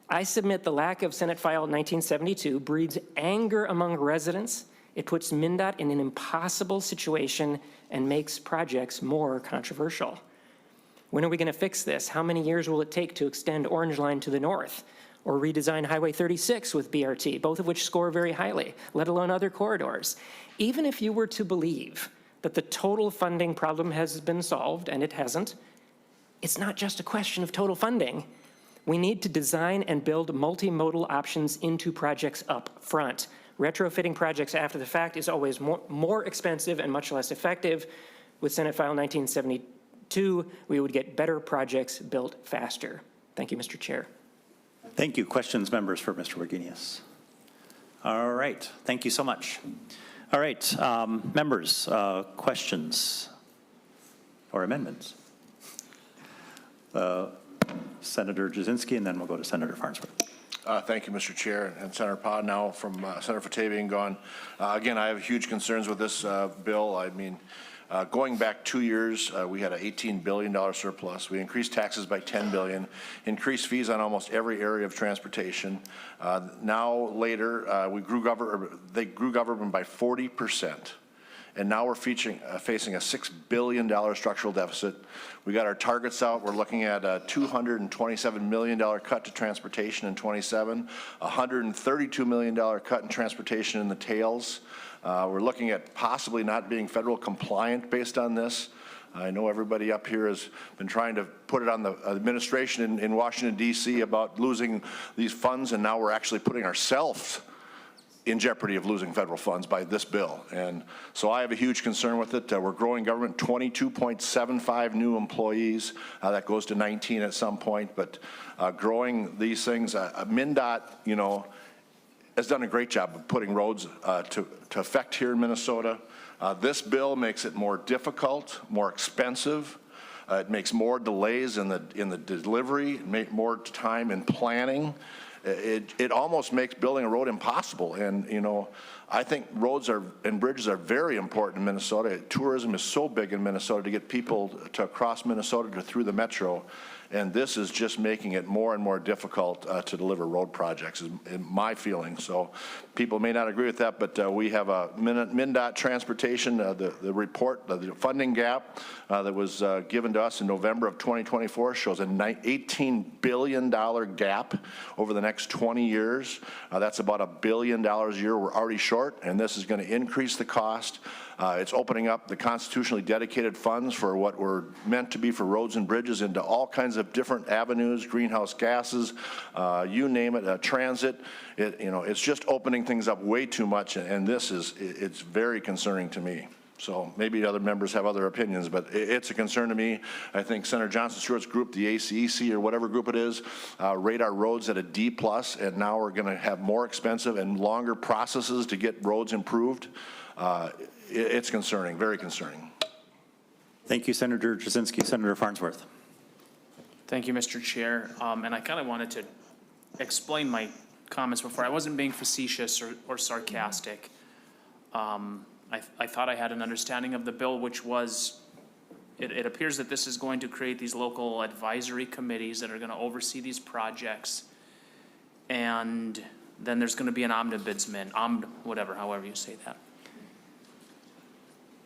I submit the lack of Senate File 1972 breeds anger among residents. It puts MnDOT in an impossible situation and makes projects more controversial. When are we going to fix this? How many years will it take to extend Orange Line to the north or redesign Highway 36 with BRT, both of which score very highly, let alone other corridors? Even if you were to believe that the total funding problem has been solved, and it hasn't, it's not just a question of total funding. We need to design and build multimodal options into projects up front. Retrofitting projects after the fact is always more expensive and much less effective. With Senate File 1972, we would get better projects built faster. Thank you, Mr. Chair. Thank you. Questions, members, for Mr. Wagenius? All right. Thank you so much. All right. Members, questions or amendments? Senator Jasinski, and then we'll go to Senator Farnsworth. Thank you, Mr. Chair, and Senator Pa now from Senator Fateh being gone. Again, I have huge concerns with this bill. I mean, going back 2 years, we had an $18 billion surplus. We increased taxes by $10 billion, increased fees on almost every area of transportation. Now later, they grew government by 40%. And now we're facing a $6 billion structural deficit. We got our targets out. We're looking at a $227 million cut to transportation in 27, $132 million cut in transportation in the tails. We're looking at possibly not being federal compliant based on this. I know everybody up here has been trying to put it on the administration in Washington, D.C. about losing these funds, and now we're actually putting ourselves in jeopardy of losing federal funds by this bill. And so I have a huge concern with it. We're growing government, 22.75 new employees. That goes to 19 at some point, but growing these things, MnDOT, you know, has done a great job of putting roads to effect here in Minnesota. This bill makes it more difficult, more expensive. It makes more delays in the delivery, make more time in planning. It almost makes building a road impossible. And, you know, I think roads and bridges are very important in Minnesota. Tourism is so big in Minnesota to get people to cross Minnesota to through the metro. And this is just making it more and more difficult to deliver road projects, is my feeling. So people may not agree with that, but we have a MnDOT transportation, the report, the funding gap that was given to us in November of 2024 shows an $18 billion gap over the next 20 years. That's about $1 billion a year. We're already short, and this is going to increase the cost. It's opening up the constitutionally dedicated funds for what were meant to be for roads and bridges into all kinds of different avenues, greenhouse gases, you name it, transit. It's just opening things up way too much, and it's very concerning to me. So maybe other members have other opinions, but it's a concern to me. I think Senator Johnson Stewart's group, the ACEC or whatever group it is, rate our roads at a D+, and now we're going to have more expensive and longer processes to get roads improved. It's concerning, very concerning. Thank you, Senator Jasinski. Senator Farnsworth. Thank you, Mr. Chair. And I kind of wanted to explain my comments before. I wasn't being facetious or sarcastic. I thought I had an understanding of the bill, which was, it appears that this is going to create these local advisory committees that are going to oversee these projects. And then there's going to be an ombudsman, however you say that.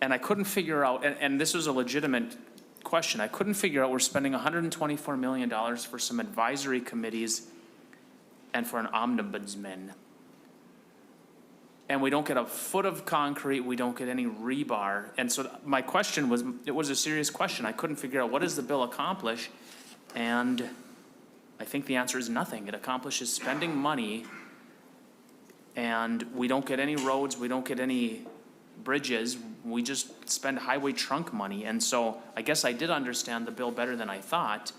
And I couldn't figure out, and this was a legitimate question, I couldn't figure out we're spending $124 million for some advisory committees and for an ombudsman. And we don't get a foot of concrete, we don't get any rebar. And so my question was, it was a serious question. I couldn't figure out, what does the bill accomplish? And I think the answer is nothing. It accomplishes spending money, and we don't get any roads, we don't get any bridges, we just spend highway trunk money. And so I guess I did understand the bill better than I thought.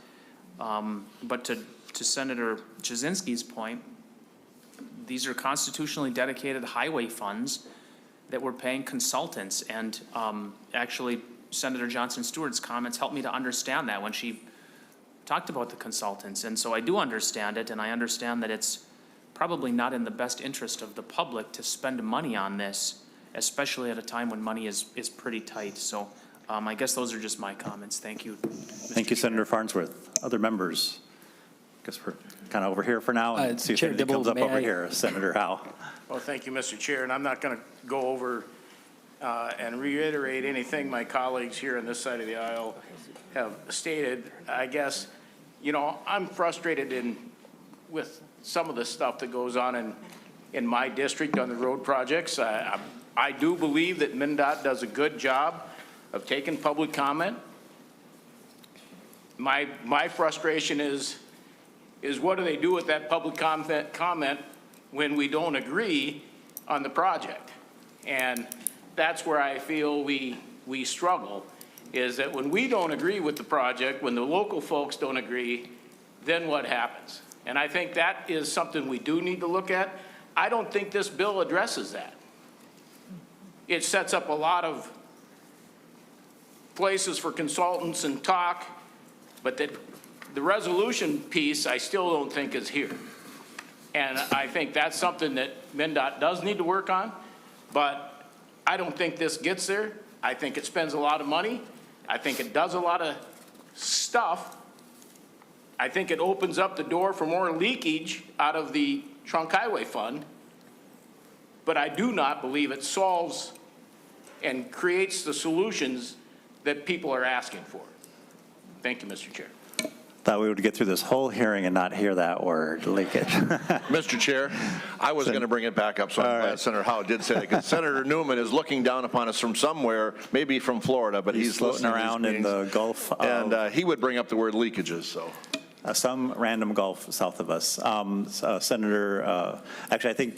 But to Senator Jasinski's point, these are constitutionally dedicated highway funds that we're paying consultants. And actually, Senator Johnson Stewart's comments helped me to understand that when she talked about the consultants. And so I do understand it, and I understand that it's probably not in the best interest of the public to spend money on this, especially at a time when money is pretty tight. So I guess those are just my comments. Thank you. Thank you, Senator Farnsworth. Other members? I guess we're kind of over here for now, and see if Chair anything Dibble, comes up may over I- here. Senator Howe. Well, thank you, Mr. Chair, and I'm not going to go over and reiterate anything my colleagues here on this side of the aisle have stated. I guess, you know, I'm frustrated with some of the stuff that goes on in my district on the road projects. I do believe that MnDOT does a good job of taking public comment. My frustration is what do they do with that public comment when we don't agree on the project? And that's where I feel we struggle, is that when we don't agree with the project, when the local folks don't agree, then what happens? And I think that is something we do need to look at. I don't think this bill addresses that. It sets up a lot of places for consultants and talk, but the resolution piece I still don't think is here. And I think that's something that MnDOT does need to work on, but I don't think this gets there. I think it spends a lot of money. I think it does a lot of stuff. I think it opens up the door for more leakage out of the trunk highway fund, but I do not believe it solves and creates the solutions that people are asking for. Thank you, Mr. Chair. Thought we would get through this whole hearing and not hear that word, leakage. Mr. Chair, I was going to bring it back up, so I'm glad Senator Howe did say it, because Senator Newman is looking down upon us from somewhere, maybe from Florida, but he's floating listening to these around in meetings, the Gulf. and he would bring up the word leakages, so. Some random Gulf south of us. Senator, actually, I think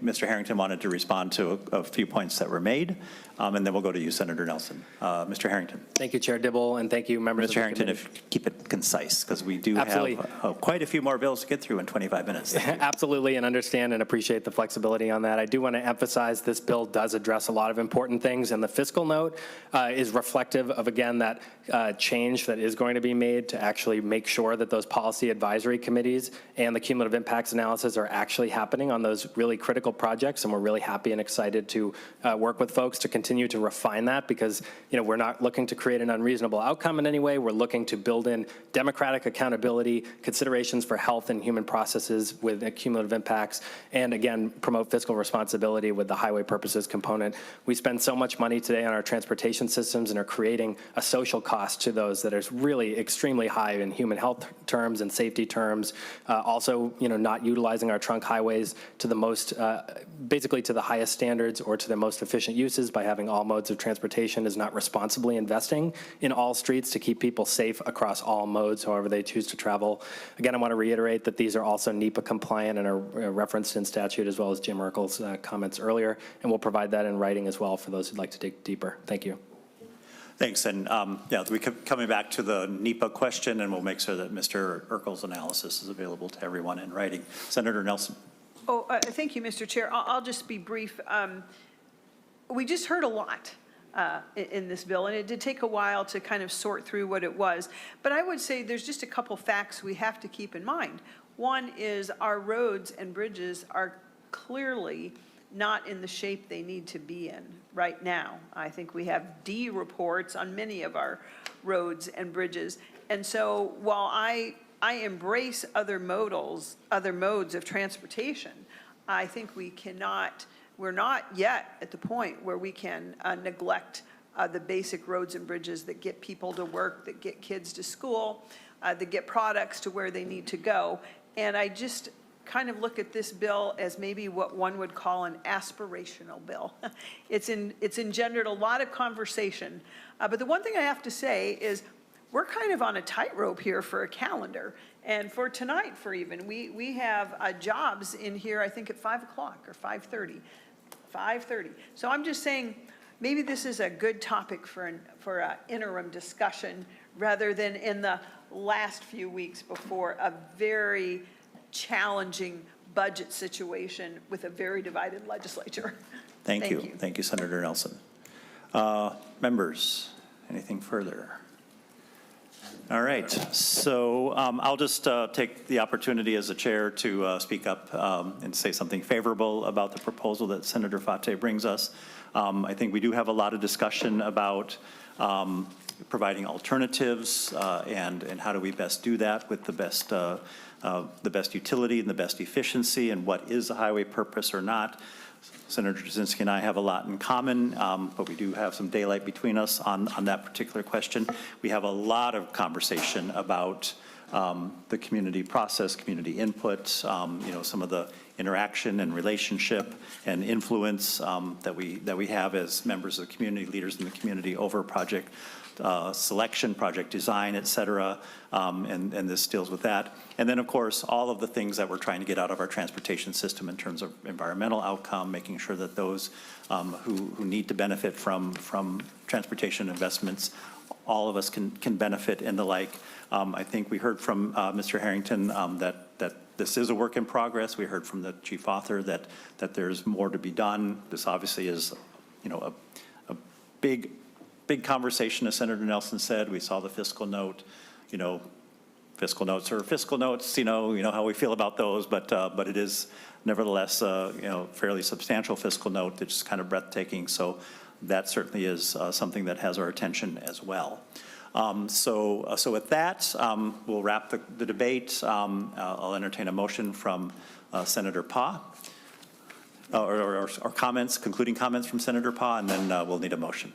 Mr. Harrington wanted to respond to a few points that were made, and then we'll go to you, Senator Nelson. Mr. Harrington. Thank you, Chair Dibble, and thank you, members of Mr. the Harrington, committee. if keep it concise, because we do Absolutely. have quite a few more bills to get through in 25 minutes. Absolutely, and understand and appreciate the flexibility on that. I do want to emphasize this bill does address a lot of important things, and the fiscal note is reflective of, again, that change that is going to be made to actually make sure that those policy advisory committees and the cumulative impacts analysis are actually happening on those really critical projects, and we're really happy and excited to work with folks to continue to refine that, because we're not looking to create an unreasonable outcome in any way. We're looking to build in democratic accountability, considerations for health and human processes with cumulative impacts, and again, promote fiscal responsibility with the highway purposes component. We spend so much money today on our transportation systems and are creating a social cost to those that is really extremely high in human health terms and safety terms. Also, not utilizing our trunk highways to the most, basically to the highest standards or to the most efficient uses by having all modes of transportation is not responsibly investing in all streets to keep people safe across all modes, however they choose to travel. Again, I want to reiterate that these are also NEPA compliant and are referenced in statute, as well as Jim Merkel's comments earlier, and we'll provide that in writing as well for those who'd like to dig deeper. Thank you. Thanks, and we coming back to the NEPA question, and we'll make sure that Mr. Urkel's analysis is available to everyone in writing. Senator Nelson. Thank you, Mr. Chair. I'll just be brief. We just heard a lot in this bill, and it did take a while to kind of sort through what it was. But I would say there's just a couple facts we have to keep in mind. One is our roads and bridges are clearly not in the shape they need to be in right now. I think we have D reports on many of our roads and bridges. And so while I embrace other modes of transportation, I think we're not yet at the point where we can neglect the basic roads and bridges that get people to work, that get kids to school, that get products to where they need to go. And I just kind of look at this bill as maybe what one would call an aspirational bill. It's engendered a lot of conversation. But the one thing I have to say is we're kind of on a tightrope here for a calendar. And for tonight, we have jobs in here, I think at 5 o'clock or 5:30. 5:30. So I'm just saying, maybe this is a good topic for an interim discussion rather than in the last few weeks before a very challenging budget situation with a very divided legislature. Thank you. Thank you, Senator Nelson. Members, anything further? All right, so I'll just take the opportunity as a chair to speak up and say something favorable about the proposal that Senator Fateh brings us. I think we do have a lot of discussion about providing alternatives and how do we best do that with the best utility and the best efficiency and what is a highway purpose or not. Senator Jasinski and I have a lot in common, but we do have some daylight between us on that particular question. We have a lot of conversation about the community process, community input, some of the interaction and relationship and influence that we have as members of the community, leaders in the community over project selection, project design, et cetera, and this deals with that. And then, of course, all of the things that we're trying to get out of our transportation system in terms of environmental outcome, making sure that those who need to benefit from transportation investments, all of us can benefit and the like. I think we heard from Mr. Harrington that this is a work in progress. We heard from the chief author that there's more to be done. This obviously is, a big conversation, as Senator Nelson said. We saw the fiscal note. Fiscal notes are fiscal notes. You know how we feel about those, but it is nevertheless fairly substantial fiscal note that's kind of breathtaking. So that certainly is something that has our attention as well. So with that, we'll wrap the debate. I'll entertain a motion from Senator Pah, or comments, concluding comments from Senator Pah, and then we'll need a motion.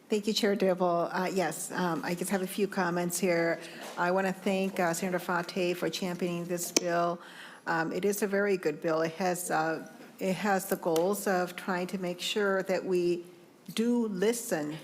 Thank you, Chair Dibble. Yes, I just have a few comments here. I want to thank Senator Fateh for championing this bill. It is a very good bill. It has the goals of trying to make sure that we do listen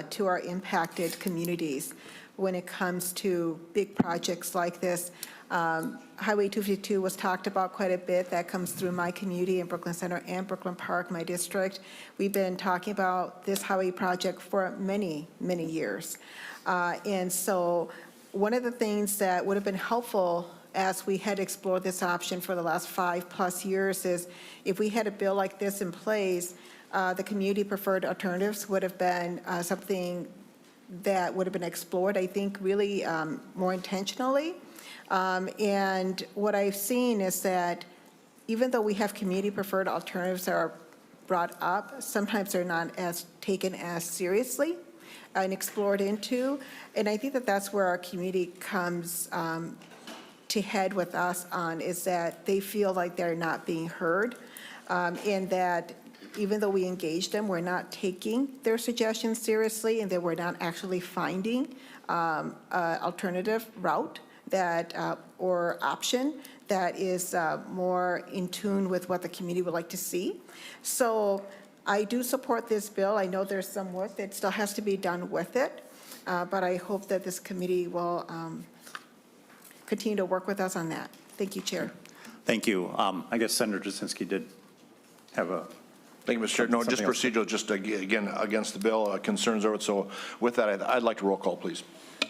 to our impacted communities when it comes to big projects like this. Highway 252 was talked about quite a bit. That comes through my community in Brooklyn Center and Brooklyn Park, my district. We've been talking about this highway project for many, many years. And so one of the things that would have been helpful as we had explored this option for the last 5+ years is if we had a bill like this in place, the community preferred alternatives would have been something that would have been explored, I think, really more intentionally. And what I've seen is that even though we have community preferred alternatives that are brought up, sometimes they're not taken as seriously and explored into. And I think that that's where our community comes to head with us on, is that they feel like they're not being heard, and that even though we engage them, we're not taking their suggestions seriously, and that we're not actually finding an alternative route or option that is more in tune with what the community would like to see. So I do support this bill. I know there's some work that still has to be done with it, but I hope that this committee will continue to work with us on that. Thank you, Chair. Thank you. I guess Senator Jasinski did have a... Thank you, Mr. Chair. No, just procedural, just again, against the bill, concerns over it. So with that, I'd like to roll call, please.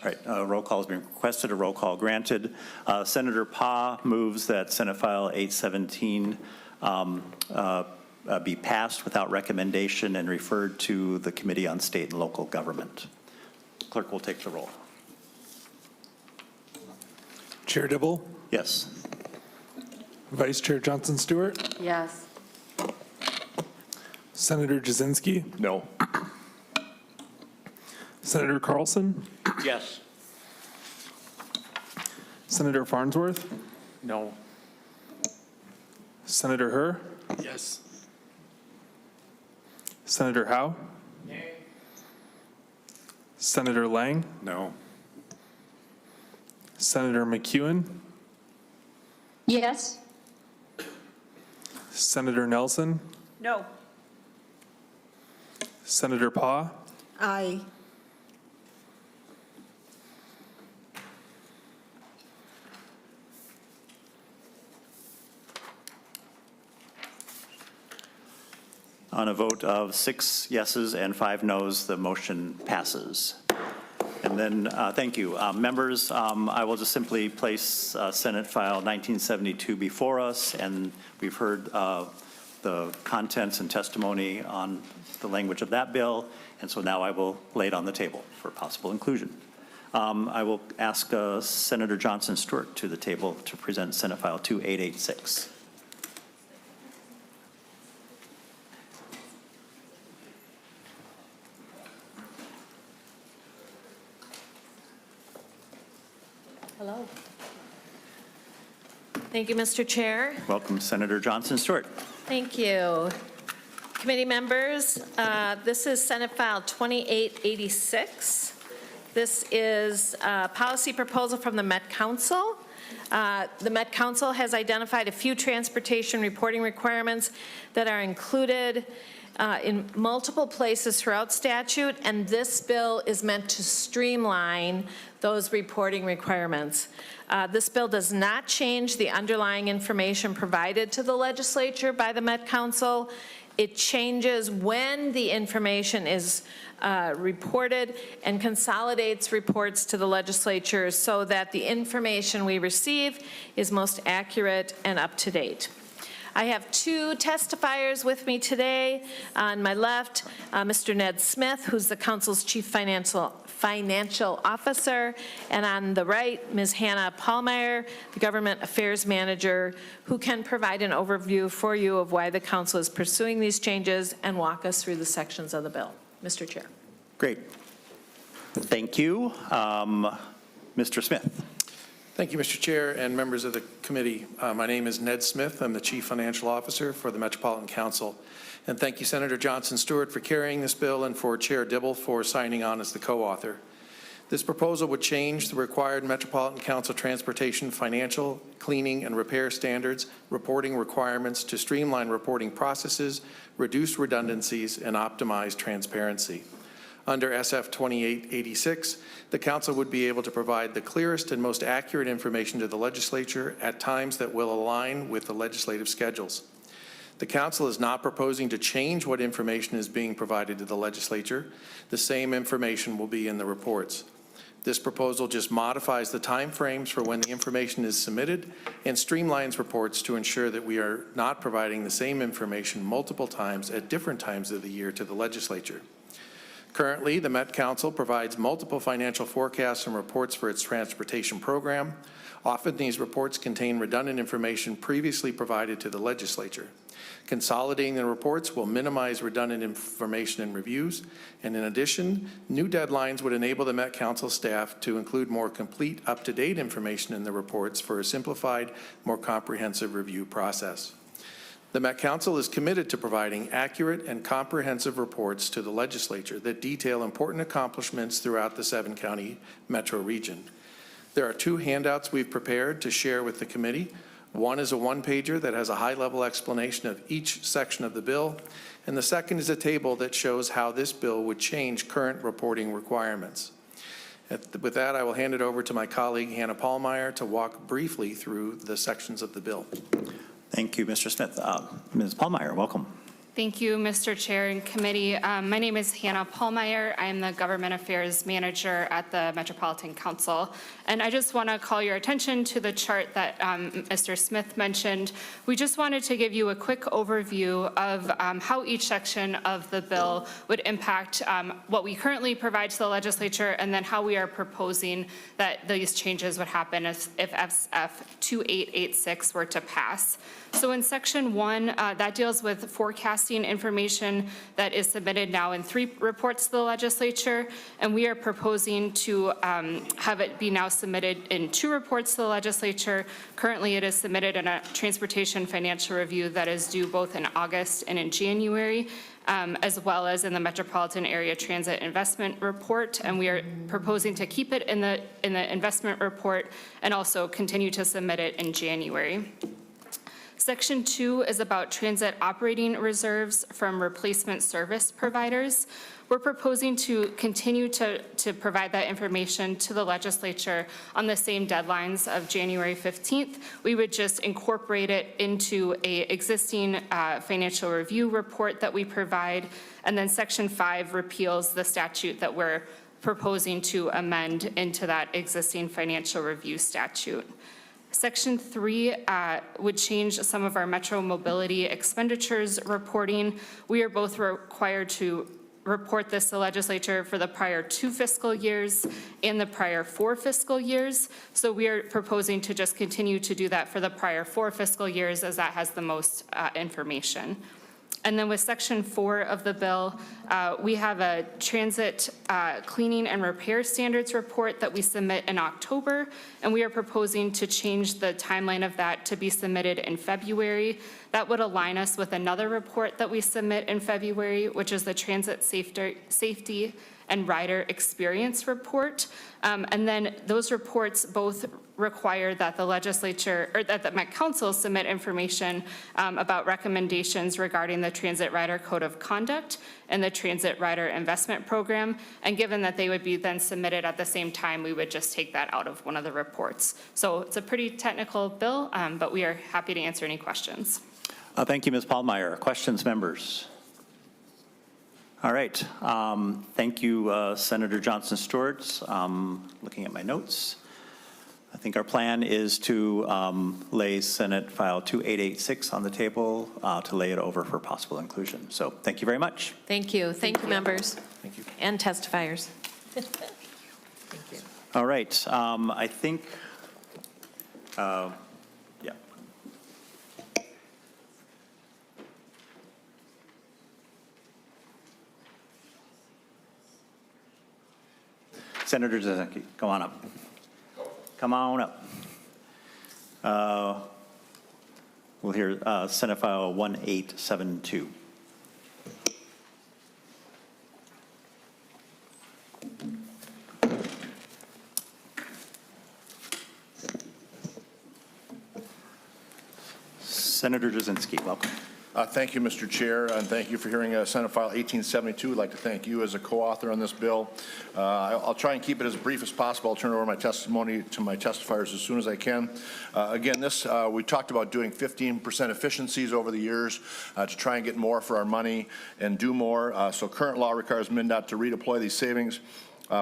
All right, roll call has been requested, a roll call granted. Senator Pah moves that Senate File 817 be passed without recommendation and referred to the Committee on State and Local Government. Clerk will take the roll. Chair Dibble? Yes. Vice Chair Johnson Stewart? Yes. Senator Jasinski? No. Senator Carlson? Yes. Senator Farnsworth? No. Senator Herr? Yes. Senator Howe? Nay. Senator Lang? No. Senator McEwen? Yes. Senator Nelson? No. Senator Pah? Aye. On a vote of 6 yeses and 5 noes, the motion passes. And then, thank you. Members, I will just simply place Senate File 1972 before us, and we've heard the contents and testimony on the language of that bill, and so now I will lay it on the table for possible inclusion. I will ask Senator Johnson Stewart to the table to present Senate File 2886. Hello. Thank you, Mr. Chair. Welcome, Senator Johnson Stewart. Thank you. Committee members, this is Senate File 2886. This is a policy proposal from the Met Council. The Met Council has identified a few transportation reporting requirements that are included in multiple places throughout statute, and this bill is meant to streamline those reporting requirements. This bill does not change the underlying information provided to the legislature by the Met Council. It changes when the information is reported and consolidates reports to the legislature so that the information we receive is most accurate and up to date. I have 2 testifiers with me today. On my left, Mr. Ned Smith, who's the council's chief financial officer, and on the right, Ms. Hannah Pallmeyer, the government affairs manager, who can provide an overview for you of why the council is pursuing these changes and walk us through the sections of the bill. Mr. Chair. Great. Thank you. Mr. Smith. Thank you, Mr. Chair and members of the committee. My name is Ned Smith. I'm the Chief Financial Officer for the Metropolitan Council. And thank you, Senator Johnson Stewart, for carrying this bill and for Chair Dibble for signing on as the co-author. This proposal would change the required Metropolitan Council transportation financial, cleaning, and repair standards, reporting requirements to streamline reporting processes, reduce redundancies, and optimize transparency. Under SF 2886, the Council would be able to provide the clearest and most accurate information to the legislature at times that will align with the legislative schedules. The Council is not proposing to change what information is being provided to the legislature. The same information will be in the reports. This proposal just modifies the timeframes for when the information is submitted and streamlines reports to ensure that we are not providing the same information multiple times at different times of the year to the legislature. Currently, the Met Council provides multiple financial forecasts and reports for its transportation program. Often these reports contain redundant information previously provided to the legislature. Consolidating the reports will minimize redundant information and reviews, and in addition, new deadlines would enable the Met Council staff to include more complete, up-to-date information in the reports for a simplified, more comprehensive review process. The Met Council is committed to providing accurate and comprehensive reports to the legislature that detail important accomplishments throughout the 7-county metro region. There are 2 handouts we've prepared to share with the committee. One is a 1-pager that has a high-level explanation of each section of the bill, and the second is a table that shows how this bill would change current reporting requirements. With that, I will hand it over to my colleague, Hannah Pallmeyer, to walk briefly through the sections of the bill. Thank you, Mr. Smith. Ms. Pallmeyer, welcome. Thank you, Mr. Chair and committee. My name is Hannah Pallmeyer. I am the Government Affairs Manager at the Metropolitan Council. And I just want to call your attention to the chart that Mr. Smith mentioned. We just wanted to give you a quick overview of how each section of the bill would impact what we currently provide to the legislature, and then how we are proposing that these changes would happen if SF 2886 were to pass. So in section 1, that deals with forecasting information that is submitted now in 3 reports to the legislature, and we are proposing to have it be now submitted in 2 reports to the legislature. Currently, it is submitted in a transportation financial review that is due both in August and in January, as well as in the Metropolitan Area Transit Investment Report, and we are proposing to keep it in the investment report and also continue to submit it in January. Section 2 is about transit operating reserves from replacement service providers. we're proposing to continue to provide that information to the legislature on the same deadlines of January 15th. We would just incorporate it into a existing financial review report that we provide, and then Section 5 repeals the statute that we're proposing to amend into that existing financial review statute. Section 3 would change some of our metro mobility expenditures reporting. We are both required to report this to the legislature for the prior 2 fiscal years and the prior 4 fiscal years. So we are proposing to just continue to do that for the prior 4 fiscal years, as that has the most information. And then with Section 4 of the bill, we have a transit cleaning and repair standards report that we submit in October, and we are proposing to change the timeline of that to be submitted in February. That would align us with another report that we submit in February, which is the Transit Safety and Rider Experience Report. And then those reports both require that the legislature, or that the Met Council submit information about recommendations regarding the Transit Rider Code of Conduct and the Transit Rider Investment Program. And given that they would be then submitted at the same time, we would just take that out of one of the reports. So it's a pretty technical bill, but we are happy to answer any questions. Thank you, Ms. Pallmeyer. Questions, members? All right. Thank you, Senator Johnson Stewart. Looking at my notes, I think our plan is to lay Senate File 2886 on the table to lay it over for possible inclusion. So thank you very much. Thank you. Thank you, members. Thank you. And testifiers. Thank you. All right. I think, yeah. Senator Jasinski, come on up. Come on up. We'll hear Senate File 1872. Senator Jasinski, welcome. Thank you, Mr. Chair, and thank you for hearing Senate File 1872. I'd like to thank you as a co-author on this bill. I'll try and keep it as brief as possible. I'll turn over my testimony to my testifiers as soon as I can. Again, we talked about doing 15% efficiencies over the years to try and get more for our money and do more. So current law requires MnDOT to redeploy these savings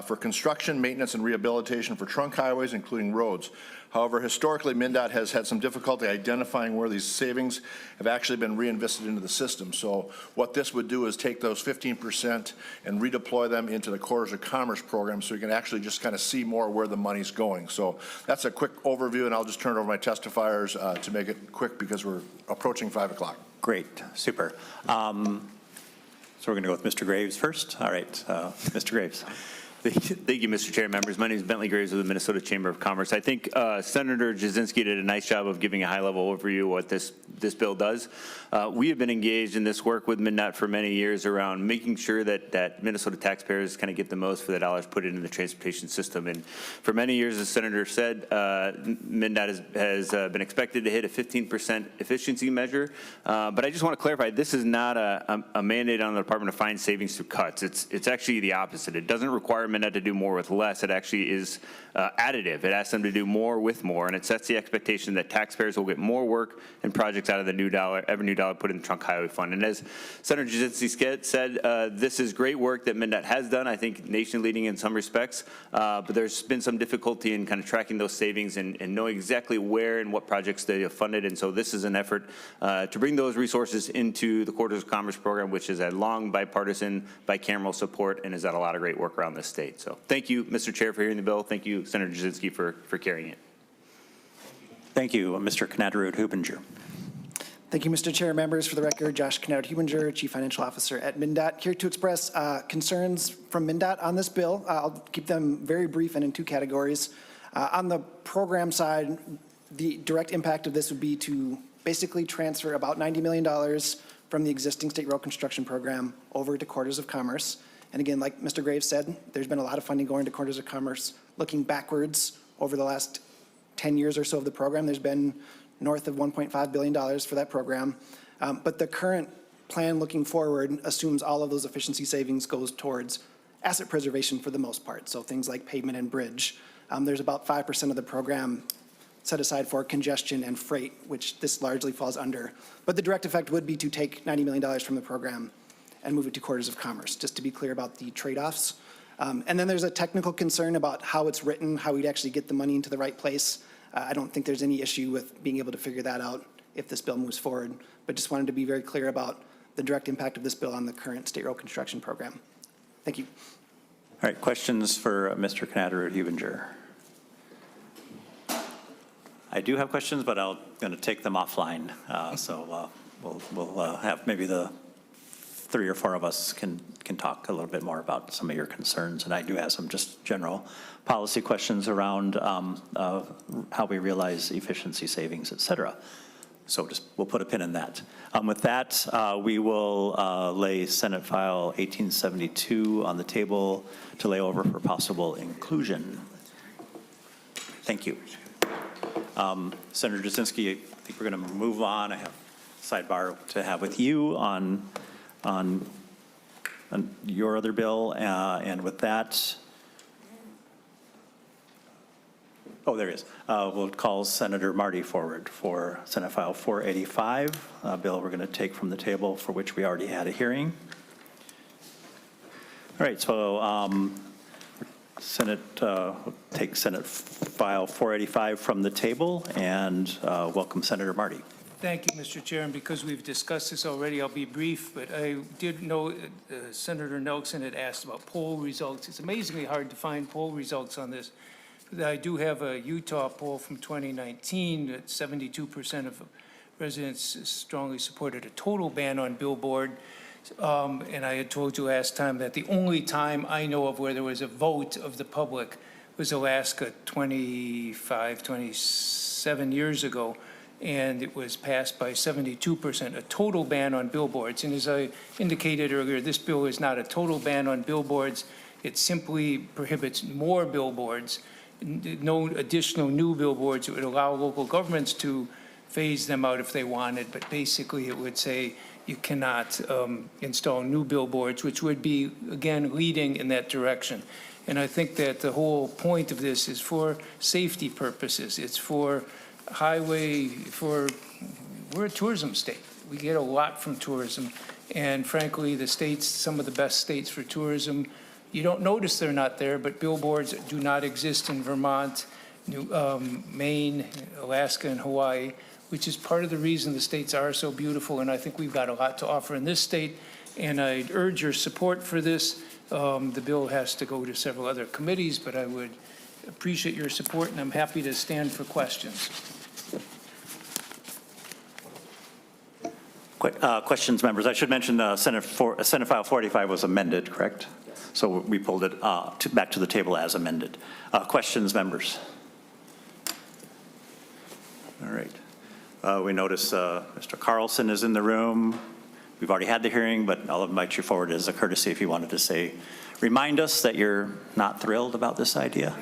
for construction, maintenance, and rehabilitation for trunk highways, including roads. However, historically, MnDOT has had some difficulty identifying where these savings have actually been reinvested into the system. So what this would do is take those 15% and redeploy them into the Corridors of Commerce program so you can actually just kind of see more where the money's going. So that's a quick overview, and I'll just turn it over to my testifiers to make it quick because we're approaching 5 o'clock. Great, super. So we're going to go with Mr. Graves first. All right, Mr. Graves. Thank you, Mr. Chair, members. My name is Bentley Graves of the Minnesota Chamber of Commerce. I think Senator Jasinski did a nice job of giving a high-level overview of what this bill does. We have been engaged in this work with MnDOT for many years around making sure that Minnesota taxpayers kind of get the most for the dollars put into the transportation system. And for many years, as the Senator said, MnDOT has been expected to hit a 15% efficiency measure. But I just want to clarify, this is not a mandate on the Department to find savings through cuts. It's actually the opposite. It doesn't require MnDOT to do more with less. It actually is additive. It asks them to do more with more, and it sets the expectation that taxpayers will get more work and projects out of the every new dollar put in the Trunk Highway Fund. And as Senator Jasinski said, this is great work that MnDOT has done, I think nation leading in some respects, but there's been some difficulty in kind of tracking those savings and knowing exactly where and what projects they have funded. And so this is an effort to bring those resources into the Corridors of Commerce program, which has had long bipartisan, bicameral support and has had a lot of great work around this state. So thank you, Mr. Chair, for hearing the bill. Thank you, Senator Jasinski, for carrying it. Thank you, Mr. Knaderud-Hubinger. Thank you, Mr. Chair. Members, for the record, Josh Knaderud-Hubinger, Chief Financial Officer at MnDOT, here to express concerns from MnDOT on this bill. I'll keep them very brief and in 2 categories. On the program side, the direct impact of this would be to basically transfer about $90 million from the existing state road construction program over to Corridors of Commerce. And again, like Mr. Graves said, there's been a lot of funding going to Corridors of Commerce. Looking backwards over the last 10 years or so of the program, there's been north of $1.5 billion for that program. But the current plan looking forward assumes all of those efficiency savings goes towards asset preservation for the most part. So things like pavement and bridge. There's about 5% of the program set aside for congestion and freight, which this largely falls under. But the direct effect would be to take $90 million from the program and move it to quarters of commerce, just to be clear about the trade-offs. And then there's a technical concern about how it's written, how we'd actually get the money into the right place. I don't think there's any issue with being able to figure that out if this bill moves forward, but just wanted to be very clear about the direct impact of this bill on the current state road construction program. Thank you. All right, questions for Mr. Knatter-Hubinger? I do have questions, but I'm going to take them offline. We'll have maybe the 3 or 4 of us can talk a little bit more about some of your concerns. And I do have some just general policy questions around how we realize efficiency savings, et cetera. So we'll put a pin in that. With that, we will lay Senate File 1872 on the table to lay over for possible inclusion. Thank you. Senator Jasinski, I think we're going to move on. I have a sidebar to have with you on your other bill, and with that, oh, there he is. We'll call Senator Marty forward for Senate File 485, a bill we're going to take from the table for which we already had a hearing. All right, so take Senate File 485 from the table and welcome Senator Marty. Thank you, Mr. Chair, and because we've discussed this already, I'll be brief, but I did know Senator Nelson had asked about poll results. It's amazingly hard to find poll results on this. I do have a Utah poll from 2019 that 72% of residents strongly supported a total ban on billboard. And I had told you last time that the only time I know of where there was a vote of the public was Alaska 27 years ago, and it was passed by 72%, a total ban on billboards. And as I indicated earlier, this bill is not a total ban on billboards. It simply prohibits more billboards, no additional new billboards. It would allow local governments to phase them out if they wanted, but basically it would say you cannot install new billboards, which would be, again, leading in that direction. And I think that the whole point of this is for safety purposes. It's for we're a tourism state. We get a lot from tourism. And frankly, the states, some of the best states for tourism, you don't notice they're not there, but billboards do not exist in Vermont, Maine, Alaska, and Hawaii, which is part of the reason the states are so beautiful. And I think we've got a lot to offer in this state. And I'd urge your support for this. The bill has to go to several other committees, but I would appreciate your support, and I'm happy to stand for questions. Questions, members? I should mention Senate File 45 was amended, correct? Yes. So we pulled it back to the table as amended. Questions, members? All right. We notice Mr. Carlson is in the room. We've already had the hearing, but I'll invite you forward as a courtesy if you wanted to remind us that you're not thrilled about this idea.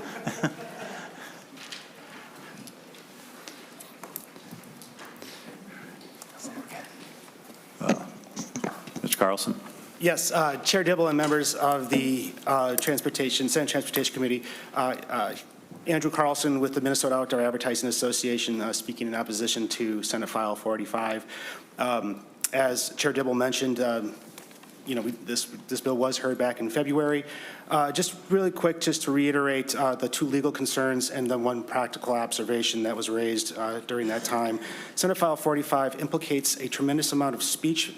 Mr. Carlson. Yes, Chair Dibble and members of the Senate Transportation Committee, Andrew Carlson with the Minnesota Outdoor Advertising Association, speaking in opposition to Senate File 485. As Chair Dibble mentioned, this bill was heard back in February. Just really quick, just to reiterate the 2 legal concerns and then 1 practical observation that was raised during that time. Senate File 45 implicates a tremendous amount of speech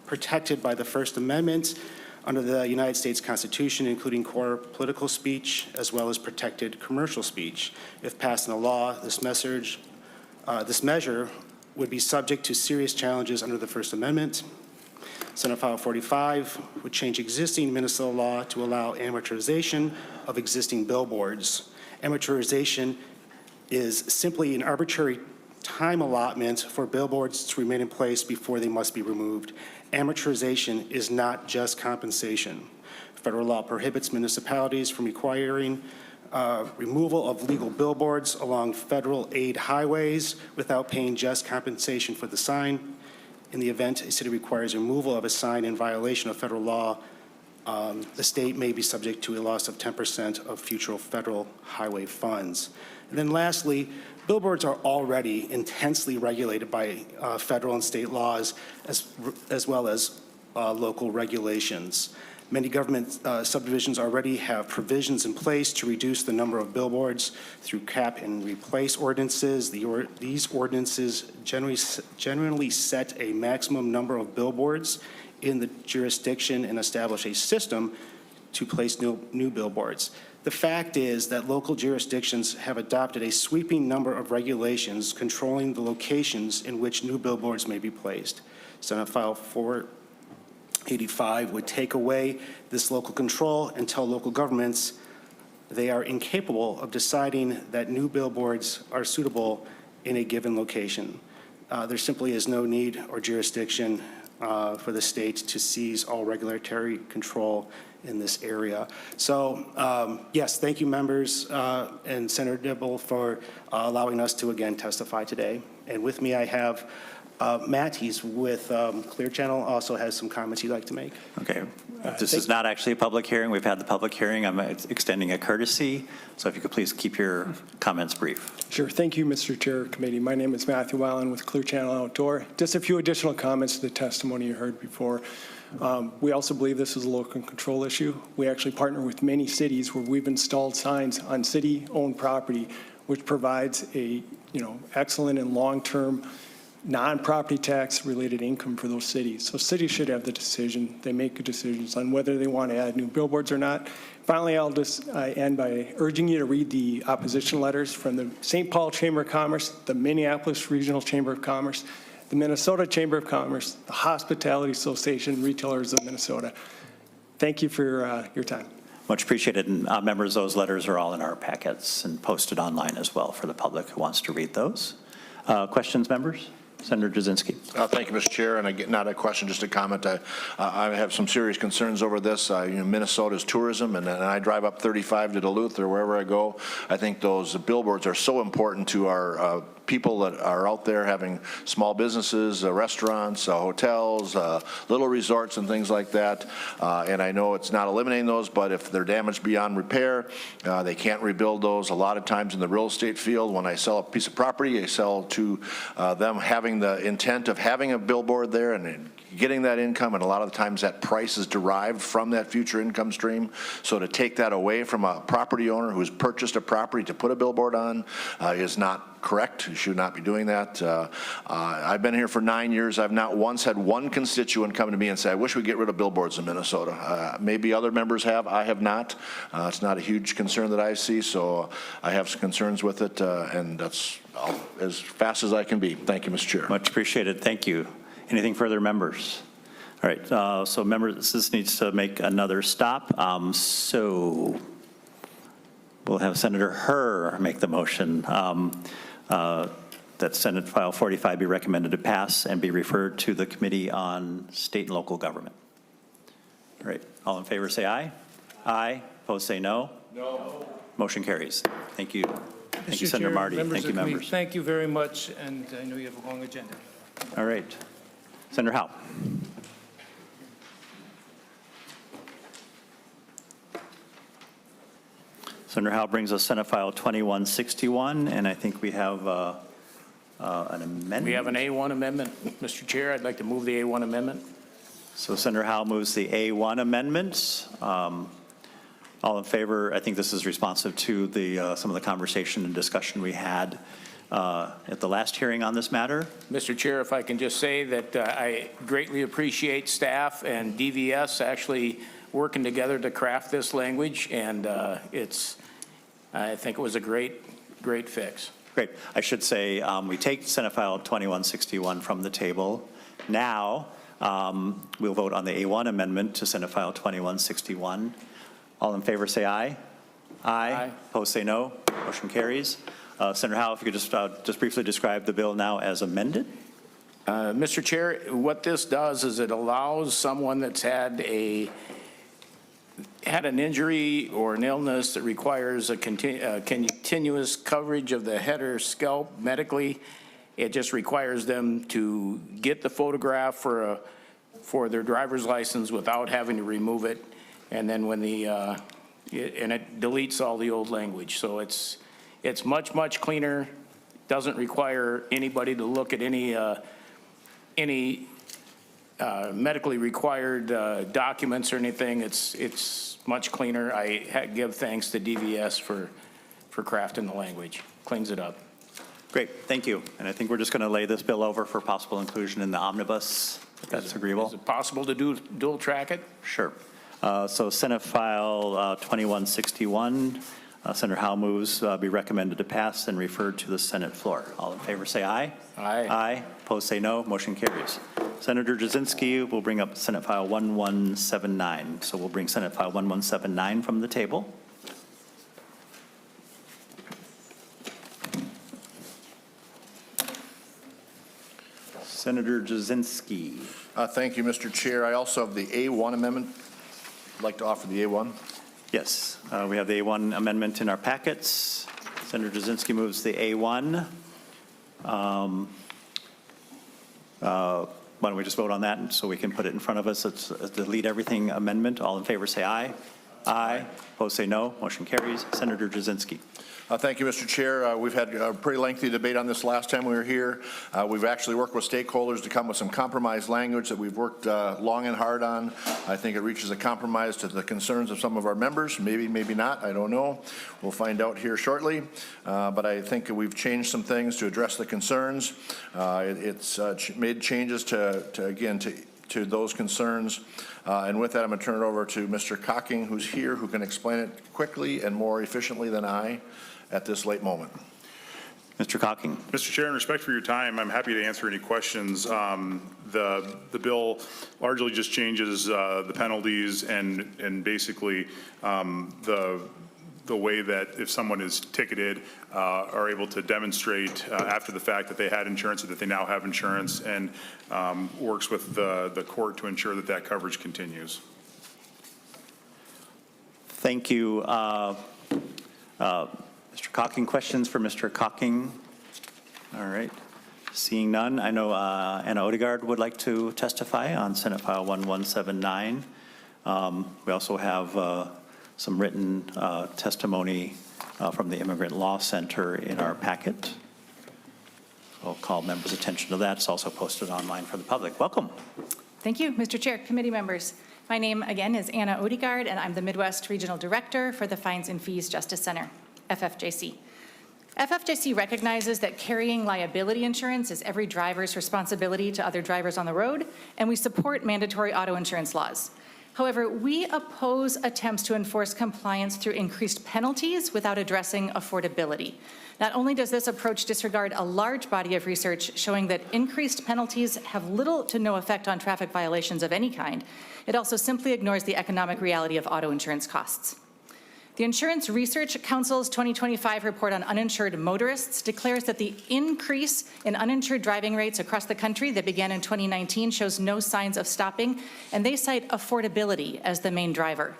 protected by the First Amendment under the United States Constitution, including core political speech, as well as protected commercial speech. If passed in the law, this measure would be subject to serious challenges under the First Amendment. Senate File 45 would change existing Minnesota law to allow amortization of existing billboards. Amortization is simply an arbitrary time allotment for billboards to remain in place before they must be removed. Amortization is not just compensation. Federal law prohibits municipalities from requiring removal of legal billboards along federal aid highways without paying just compensation for the sign. In the event a city requires removal of a sign in violation of federal law, the state may be subject to a loss of 10% of future federal highway funds. And then lastly, billboards are already intensely regulated by federal and state laws as well as local regulations. Many government subdivisions already have provisions in place to reduce the number of billboards through cap and replace ordinances. These ordinances generally set a maximum number of billboards in the jurisdiction and establish a system to place new billboards. The fact is that local jurisdictions have adopted a sweeping number of regulations controlling the locations in which new billboards may be placed. Senate File 485 would take away this local control and tell local governments they are incapable of deciding that new billboards are suitable in a given location. There simply is no need or jurisdiction for the state to seize all regulatory control in this area. So, yes, thank you, members, and Senator Dibble for allowing us to again testify today. And with me, I have Matt. He's with Clear Channel, also has some comments he'd like to make. Okay. This is not actually a public hearing. We've had the public hearing. I'm extending a courtesy. So if you could please keep your comments brief. Sure. Thank you, Mr. Chair, Committee. My name is Matthew Weiland with Clear Channel Outdoor. Just a few additional comments to the testimony you heard before. We also believe this is a local control issue. We actually partner with many cities where we've installed signs on city-owned property, which provides a excellent and long-term non-property tax related income for those cities. So cities should have the decision. They make good decisions on whether they want to add new billboards or not. Finally, I'll just end by urging you to read the opposition letters from the St. Paul Chamber of Commerce, the Minneapolis Regional Chamber of Commerce, the Minnesota Chamber of Commerce, the Hospitality Association, Retailers of Minnesota. Thank you for your time. Much appreciated. And members, those letters are all in our packets and posted online as well for the public who wants to read those. Questions, members? Senator Jasinski. Thank you, Mr. Chair. And not a question, just a comment. I have some serious concerns over this. Minnesota's tourism, and I drive up 35 to Duluth or wherever I go. I think those billboards are so important to our people that are out there having small businesses, restaurants, hotels, little resorts and things like that. And I know it's not eliminating those, but if they're damaged beyond repair, they can't rebuild those. A lot of times in the real estate field, when I sell a piece of property, I sell to them having the intent of having a billboard there and getting that income, and a lot of the times that price is derived from that future income stream. So to take that away from a property owner who's purchased a property to put a billboard on is not correct. You should not be doing that. I've been here for 9 years. I've not once had one constituent come to me and say, I wish we'd get rid of billboards in Minnesota. Maybe other members have. I have not. It's not a huge concern that I see, so I have some concerns with it, and that's as fast as I can be. Thank you, Mr. Chair. Much appreciated. Thank you. Anything further, members? All right, so members, this needs to make another stop. So we'll have Senator Herr make the motion that Senate File 45 be recommended to pass and be referred to the Committee on State and Local Government. All right, all in favor say aye. Aye. Opposed say no. No. Motion carries. Thank you. Thank you, Senator Marty. Thank you, members. Thank you very much, and I know you have a long agenda. All right. Senator Howe. Senator Howe brings us Senate File 2161, and I think we have an amendment. We have an A1 amendment, Mr. Chair. I'd like to move the A1 amendment. So Senator Howe moves the A1 amendment. All in favor? I think this is responsive to the some of the conversation and discussion we had at the last hearing on this matter. Mr. Chair, if I can just say that I greatly appreciate staff and DVS actually working together to craft this language, and I think it was a great fix. Great. I should say we take Senate File 2161 from the table. Now we'll vote on the A1 amendment to Senate File 2161. All in favor say aye. Aye. Opposed say no. Motion carries. Senator Howe, if you could just briefly describe the bill now as amended. Mr. Chair, what this does is it allows someone that's had an injury or an illness that requires a continuous coverage of the head or scalp medically, It just requires them to get the photograph for their driver's license without having to remove it. And then when and it deletes all the old language. So it's much, much cleaner. Doesn't require anybody to look at any medically required documents or anything. It's much cleaner. I give thanks to DVS for crafting the language. Cleans it up. Great, thank you. And I think we're just going to lay this bill over for possible inclusion in the omnibus, if that's agreeable. Is it possible to dual track it? Sure. So Senate File 2161, Senator Howe moves be recommended to pass and referred to the Senate floor. All in favor say aye. Aye. Aye. Opposed say no. Motion carries. Senator Jasinski will bring up Senate File 1179. So we'll bring Senate File 1179 from the table. Senator Jasinski. Thank you, Mr. Chair. I also have the A1 amendment. I'd like to offer the A1. Yes, we have the A1 amendment in our packets. Senator Jasinski moves the A1. Why don't we just vote on that so we can put it in front of us? It's a delete everything amendment. All in favor say aye. Aye. Opposed say no. Motion carries. Senator Jasinski. Thank you, Mr. Chair. We've had a pretty lengthy debate on this last time we were here. We've actually worked with stakeholders to come with some compromise language that we've worked long and hard on. I think it reaches a compromise to the concerns of some of our members. Maybe, maybe not. I don't know. We'll find out here shortly. But I think we've changed some things to address the concerns. It's made changes to those concerns. And with that, I'm going to turn it over to Mr. Cocking, who's here, who can explain it quickly and more efficiently than I at this late moment. Mr. Cocking. Mr. Chair, in respect for your time, I'm happy to answer any questions. The bill largely just changes the penalties and basically the way that if someone is ticketed are able to demonstrate after the fact that they had insurance or that they now have insurance, and works with the court to ensure that that coverage continues. Thank you. Mr. Cocking, questions for Mr. Cocking? All right. Seeing none, I know Anna Odegaard would like to testify on Senate File 1179. We also have some written testimony from the Immigrant Law Center in our packet. I'll call members' attention to that. It's also posted online for the public. Welcome. Thank you, Mr. Chair, committee members. My name, again, is Anna Odegaard, and I'm the Midwest Regional Director for the Fines and Fees Justice Center, FFJC. FFJC recognizes that carrying liability insurance is every driver's responsibility to other drivers on the road, and we support mandatory auto insurance laws. However, we oppose attempts to enforce compliance through increased penalties without addressing affordability. Not only does this approach disregard a large body of research showing that increased penalties have little to no effect on traffic violations of any kind, it also simply ignores the economic reality of auto insurance costs. The Insurance Research Council's 2025 report on uninsured motorists declares that the increase in uninsured driving rates across the country that began in 2019 shows no signs of stopping, and they cite affordability as the main driver.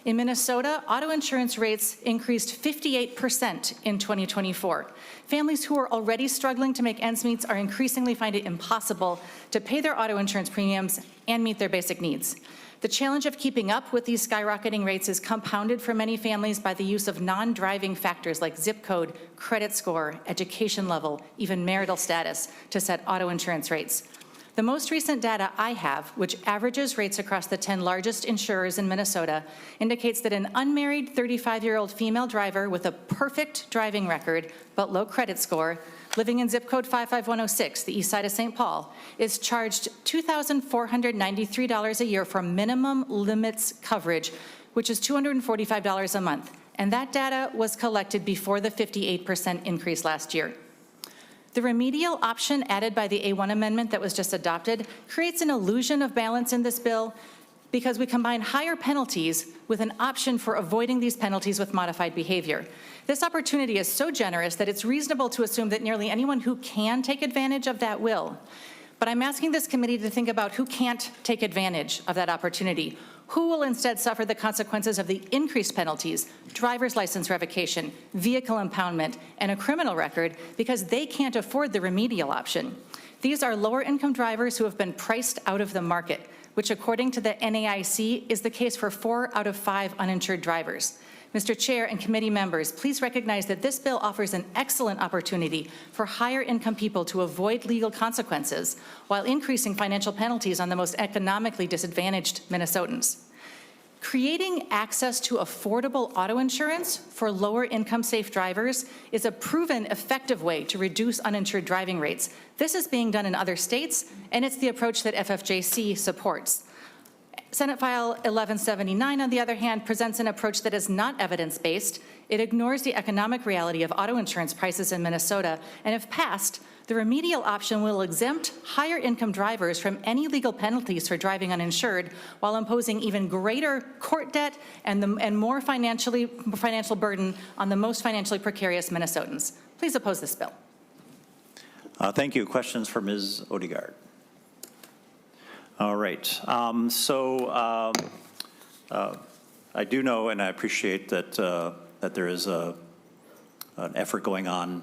In Minnesota, auto insurance rates increased 58% in 2024. Families who are already struggling to make ends meet are increasingly finding it impossible to pay their auto insurance premiums and meet their basic needs. The challenge of keeping up with these skyrocketing rates is compounded for many families by the use of non-driving factors like zip code, credit score, education level, even marital status to set auto insurance rates. The most recent data I have, which averages rates across the 10 largest insurers in Minnesota, indicates that an unmarried 35-year-old female driver with a perfect driving record but low credit score, living in zip code 55106, the east side of St. Paul, is charged $2,493 a year for minimum limits coverage, which is $245 a month. And that data was collected before the 58% increase last year. The remedial option added by the A1 amendment that was just adopted creates an illusion of balance in this bill because we combine higher penalties with an option for avoiding these penalties with modified behavior. This opportunity is so generous that it's reasonable to assume that nearly anyone who can take advantage of that will. But I'm asking this committee to think about who can't take advantage of that opportunity. Who will instead suffer the consequences of the increased penalties, driver's license revocation, vehicle impoundment, and a criminal record because they can't afford the remedial option? These are lower-income drivers who have been priced out of the market, which according to the NAIC is the case for 4 out of 5 uninsured drivers. Mr. Chair and committee members, please recognize that this bill offers an excellent opportunity for higher-income people to avoid legal consequences while increasing financial penalties on the most economically disadvantaged Minnesotans. Creating access to affordable auto insurance for lower-income safe drivers is a proven effective way to reduce uninsured driving rates. This is being done in other states, and it's the approach that FFJC supports. Senate File 1179, on the other hand, presents an approach that is not evidence-based. It ignores the economic reality of auto insurance prices in Minnesota, and if passed, the remedial option will exempt higher-income drivers from any legal penalties for driving uninsured while imposing even greater court debt and more financial burden on the most financially precarious Minnesotans. Please oppose this bill. Thank you. Questions for Ms. Odegaard? All right. I do know and I appreciate that that there is an effort going on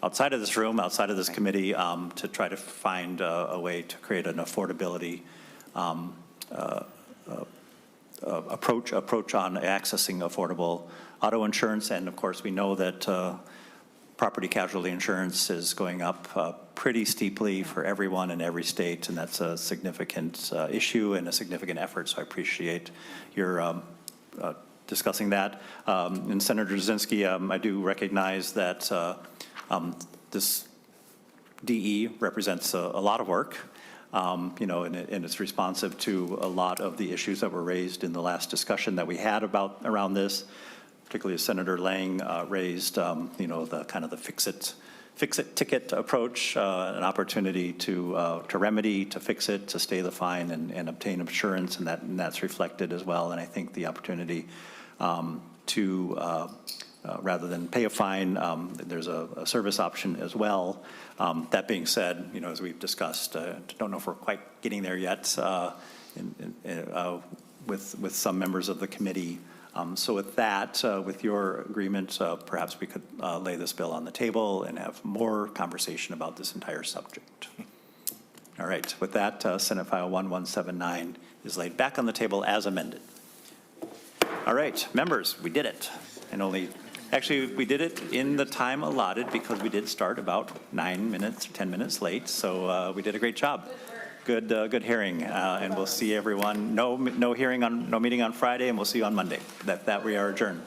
outside of this room, outside of this committee, to try to find a way to create an affordability approach on accessing affordable auto insurance. And of course, we know that property casualty insurance is going up pretty steeply for everyone in every state, and that's a significant issue and a significant effort, so I appreciate your discussing that. And Senator Jasinski, I do recognize that this DE represents a lot of work, and it's responsive to a lot of the issues that were raised in the last discussion that we had around this, particularly as Senator Lang raised, the kind of the fix-it ticket approach, an opportunity to remedy, to fix it, to stay the fine and obtain insurance, and that's reflected as well. And I think the opportunity to, rather than pay a fine, there's a service option as well. That being said, as we've discussed, don't know if we're quite getting there yet with some members of the committee. So with that, with your agreement, perhaps we could lay this bill on the table and have more conversation about this entire subject. All right, with that, Senate File 1179 is laid back on the table as amended. All right, members, we did it. And actually, we did it in the time allotted because we did start about 9 minutes, 10 minutes late. So we did a great job. Good hearing, and we'll see everyone. No meeting on Friday, and we'll see you on Monday. That we are adjourned.